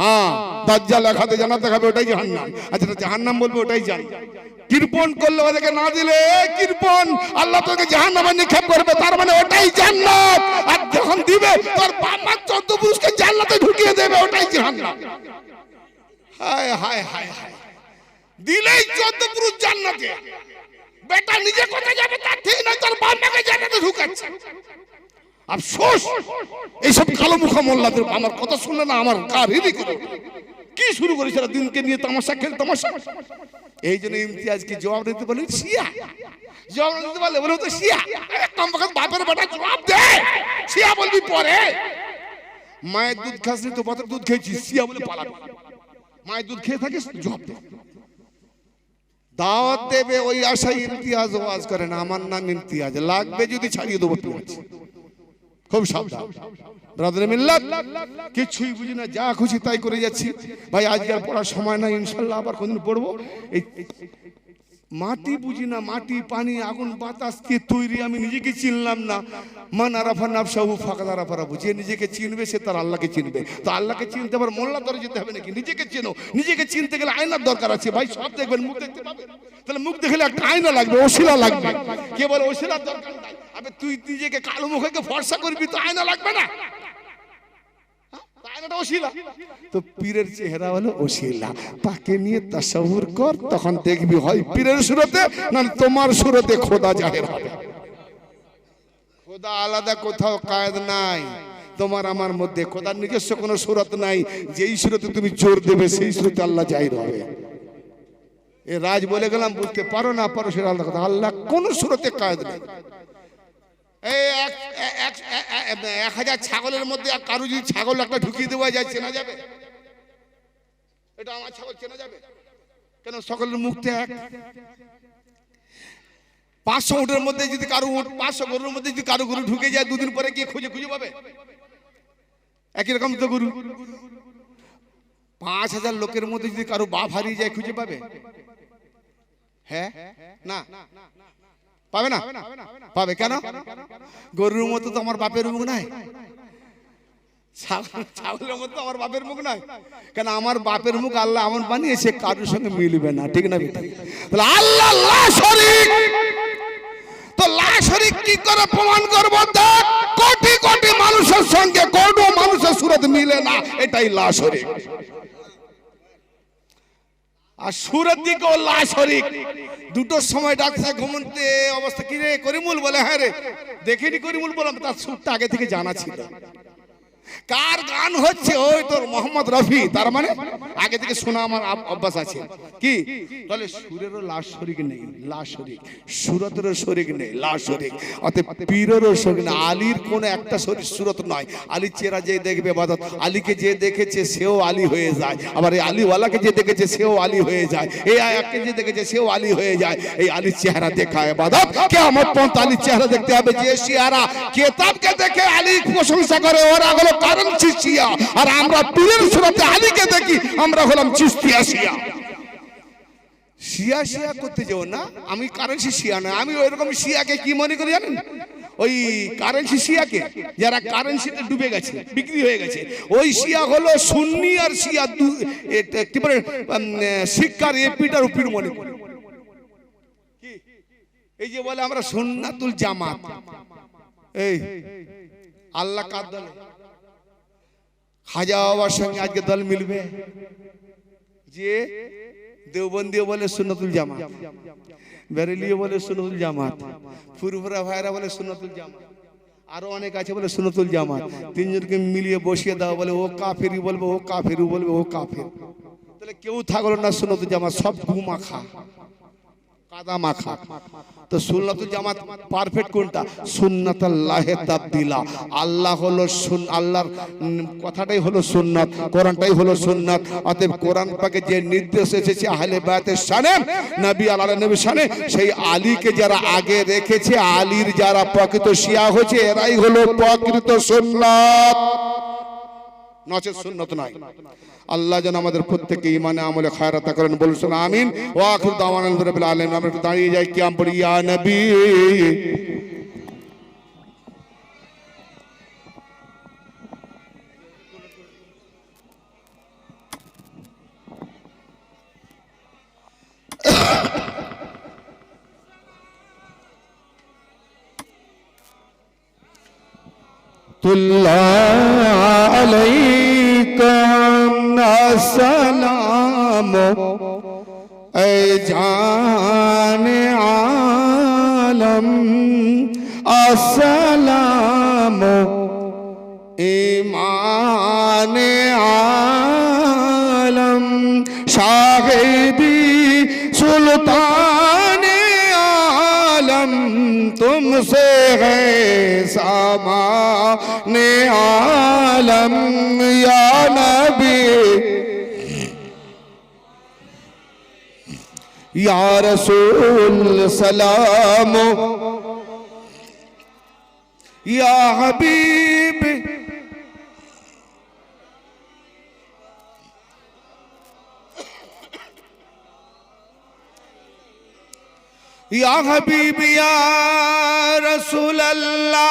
হ্যাঁ, দাজ্জাল এক হাতে জান্নাত দেখাবে ওটাই জাহান্নাম, আর যেটা জাহান্নাম বলবে ওটাই জান্নাত। কৃপণ করলে ওদেরকে না দিলে, কৃপণ আল্লাহ তোকে জাহান্নামে নিক্ষেপ করবে, তার মানে ওটাই জান্নাত। আর যখন দিবে তোর বাবা 14 পুরুষকে জান্নাতে ঢুকিয়ে দেবে, ওটাই জাহান্নাম। হায় হায় হায় হায়, দিলেই 14 পুরুষ জান্নাতে, বেটা নিজে কোথায় যাবে তার ঠিক নাই, তোর বাবাকে জান্নাতে ঢুকাচ্ছে। আফসোস, এইসব কালো মুখা মোল্লাদের আমার কথা শুনলে না আমার গা রিরি করে। কি শুরু করেছে দিনকে নিয়ে তামাশা খেল, তামাশা। এই জন্য ইমতিয়াজকে জবাব দিতে বলি শিয়া, জবাব দিতে বলে বলে তো শিয়া। বাপের বেটা জবাব দে, শিয়া বলবি পরে। মায়ের দুধ খাসনি তো বাতের দুধ খেয়েছিস, শিয়া বলে পালাবি। মায়ের দুধ খেয়ে থাকিস, জবাব দে। দাওয়াত দেবে ওই আশায় ইমতিয়াজ ওয়াজ করে না, আমার নাম ইমতিয়াজ, লাগবে যদি ছাড়িয়ে দেবো। খুব সাবধান ব্রাদার মিল্লাত, কিছুই বুঝি না, যা খুশি তাই করে যাচ্ছি। ভাই আজকে আর পড়ার সময় নাই, ইনশাল্লাহ আবার কোনদিন পড়বো। এই মাটি বুঝি না, মাটি পানি আগুন বাতাস কে তৈরি আমি নিজেকে চিনলাম না। মান আরাফা নাফসাহু ফাকাদ আরাফা রাব্বু, যে নিজেকে চিনবে সে তার আল্লাহকে চিনবে। তো আল্লাহকে চিনতে আবার মোল্লা ধরে যেতে হবে নাকি? নিজেকে চেনো, নিজেকে চিনতে গেলে আয়নার দরকার আছে। ভাই সব দেখবেন, মুখ দেখতে পাবেন, তাহলে মুখ দেখলে একটা আয়না লাগবে, ওসিলা লাগবে। কে বলে ওসিলার দরকার নাই? আবে তুই নিজেকে কালো মুখে ফর্সা করবি তো আয়না লাগবে না? আয়নাটা ওসিলা। তো পীরের চেহারা হলো ওসিলা, তাকে নিয়ে তাসাউর কর, তখন দেখবি হয় পীরের সুরতে না তোমার সুরতে খোদা জাহের হবে। খোদা আলাদা কোথাও কায়েদ নাই, তোমার আমার মধ্যে খোদার নিজস্ব কোনো সুরত নাই। যেই সুরতে তুমি জোর দেবে সেই সুরতে আল্লাহ জাহির হবে। এ রাজ বলে গেলাম, বুঝতে পারো না পারো সেটা আলাদা কথা। আল্লাহ কোন সুরতে কায়েদ নেই। এই 1000 ছাগলের মধ্যে কারো যদি ছাগল একটা ঢুকিয়ে দেওয়া যায়, চেনা যাবে? এটা আমার ছাগল চেনা যাবে কেন? সকলের মুখতে এক। 500 উটের মধ্যে যদি কারো উট, 500 গরুর মধ্যে যদি কারো গরু ঢুকে যায়, দুদিন পরে গিয়ে খুঁজে খুঁজে পাবে? একই রকম তো গরু। 5000 লোকের মধ্যে যদি কারো বাপ হারিয়ে যায়, খুঁজে পাবে? হ্যাঁ না, পাবে না? পাবে কেন? গরুর মতো তো আমার বাপের মুখ নাই, ছাগলের মতো আমার বাপের মুখ নাই। কেন? আমার বাপের মুখ আল্লাহ এমন বানিয়েছে কারোর সঙ্গে মিলবে না, ঠিক না? তাহলে আল্লাহ লা শরীক, তো লা শরীক কি করে প্রমাণ করব? দেখ, কোটি কোটি মানুষের সঙ্গে কোনো মানুষের সুরত মিলে না, এটাই লা শরীক। আর সুরের দিকে লা শরীক। দুটোর সময় ডাক্তার ঘুমন্তে অবস্থা, কি রে করিমুল? বলে হ্যাঁ রে। দেখিনি করিমুল, বললাম তার সুরটা আগে থেকে জানা ছিল। কার গান হচ্ছে? ওই তোর মোহাম্মদ রফি। তার মানে আগে থেকে শোনা আমার অভ্যাস আছে। কি বলে? সুরেরও লা শরীক নেই, লা শরীক। সুরতেরও শরীক নেই, লা শরীক। অতএব পীরেরও শরীক না। আলীর কোন একটা শরীর সুরত নয়। আলীর চেহারা যে দেখবে ইবাদত, আলীকে যে দেখেছে সেও আলী হয়ে যায়। আবার এই আলীওয়ালাকে যে দেখেছে সেও আলী হয়ে যায়। এই আয়াতকে যে দেখেছে সেও আলী হয়ে যায়। এই আলীর চেহারা দেখা ইবাদত। কিয়ামত পর্যন্ত আলীর চেহারা দেখতে হবে। যে শিয়ারা কিতাবকে দেখে আলী প্রশংসা করে, ওরা হলো কারেন্সি শিয়া। আর আমরা পীরের সুরতে আলীকে দেখি, আমরা হলাম চিশতিয়া শিয়া। শিয়া শিয়া করতে যাও না, আমি কারেন্সি শিয়া না। আমি ওইরকম শিয়াকে কি মনে করি জানেন? ওই কারেন্সি শিয়াকে, যারা কারেন্সিতে ডুবে গেছে, বিক্রি হয়ে গেছে, ওই শিয়া হলো সুন্নি আর শিয়া কি বলে শিক্ষার এপিটার উপির মনে করি। এই যে বলে আমরা সুন্নাতুল জামাত, এই আল্লাহ কার দলে? খাজা বাবার সঙ্গে আজকে দল মিলবে? যে দেওবন্দিও বলে সুন্নাতুল জামাত, বেরেলিও বলে সুন্নাতুল জামাত, ফুরফুরা ভাইরা বলে সুন্নাতুল জামাত, আরো অনেক আছে বলে সুন্নাতুল জামাত। তিনজনকে মিলিয়ে বসিয়ে দাও, বলে ও কাফেরি বলবে, ও কাফেরু বলবে, ও কাফের। তাহলে কেউ থাকলো না সুন্নাতুল জামাত, সব গুমাখা। কাদা মাখা। তো সুন্নাতুল জামাত পারফেক্ট কোনটা? সুন্নাতুল্লাহে তাবদিলা। আল্লাহ হলো আল্লাহর কথাটাই হলো সুন্নাত, কোরআনটাই হলো সুন্নাত। অতএব কোরআন পাকে যে নির্দেশ এসেছে আহলে বায়াতের শানে, নবী আল্লাহর নবীর শানে, সেই আলীকে যারা আগে রেখেছে, আলীর যারা প্রকৃত শিয়া হয়েছে, এরাই হলো প্রকৃত সুন্নাত, নচেত সুন্নাত নয়। আল্লাহ যেন আমাদের প্রত্যেককে ইমানে আমলে খায়রাত করেন, বলুন আমিন। ওয়া আখিরু দাওয়ানা আলহামদুলিল্লাহি রাব্বিল আলামিন। আমরা একটু দাঁড়িয়ে যাই, কিয়াম পড়ি, ইয়া নবী তুল্লাহ আলাইকুম আসসালাম এ জানে আলম, আসসালাম ইমানে আলম, শাহেদি সুলতানে आलम तुमसे है सामाने आलम, या नबी या रसूल सलाम, या हबीब या हबीब या रसूल अल्लाह,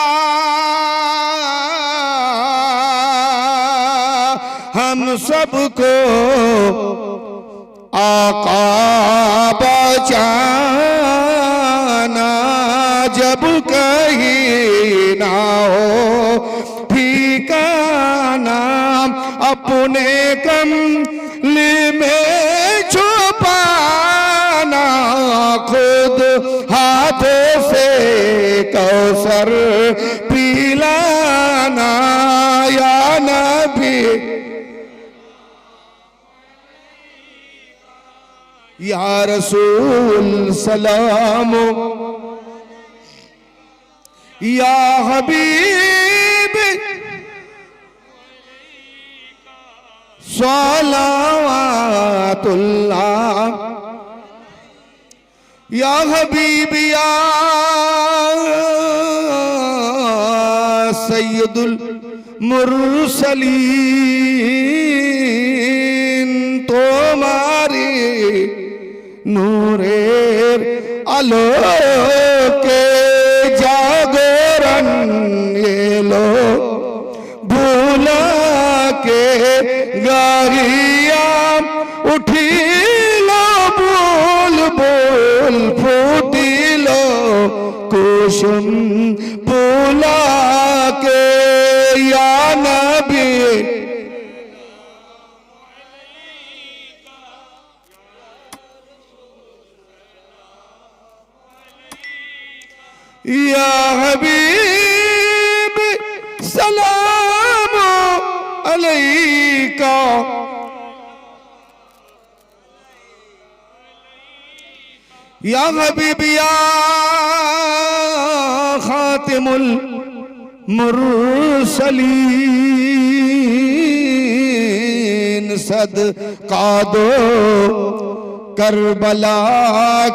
हम सबको आका बचाना, जब कहीं ना हो ठिकाना, अपने कमले में छुपाना, खुद हाथों से कौसर पिलाना, या नबी या रसूल सलाम, या हबीब सलावतुल्लाह, या हबीब या सय्यदुल मुरसलीन, तुम्हारी नूरेर आलोके जागरण एलो, भूला के गारिया उठिलो, बोल बोल फूटिलो, कुसुम भूला के, या नबी या हबीब सलाम अलैका, या हबीब या खातिमुल मुरसलीन, सदका दो करबला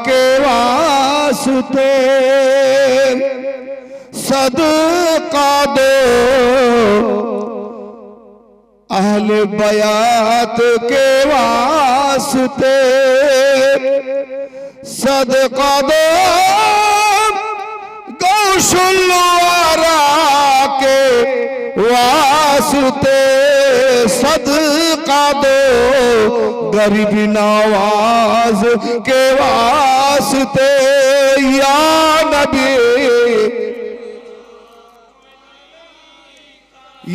के वास्ते, सदका दो अहले बयात के वास्ते, सदका दो गौशुल वारा के वास्ते, सदका दो गरीब नवाज के वास्ते, या नबी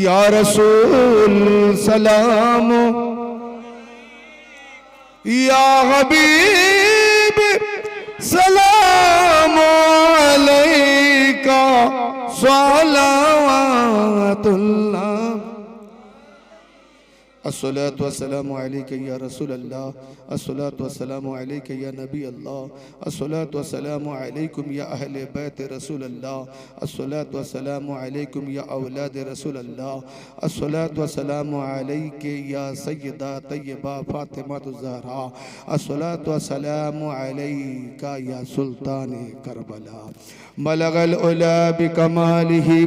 या रसूल सलाम, या हबीब सलाम अलैका, सलावतुल्लाह अस्सलातु वस्सलामु अलैका या रसूल अल्लाह, अस्सलातु वस्सलामु अलैका या नबी अल्लाह, अस्सलातु वस्सलामु अलैकुम या अहले बैत रसूल अल्लाह, अस्सलातु वस्सलामु अलैकुम या औलाद रसूल अल्लाह, अस्सलातु वस्सलामु अलैका या सय्यदा तय्यबा फातिमा ज़हरा, अस्सलातु वस्सलामु अलैका या सुल्तान करबला, बलगल उला बिकमालिही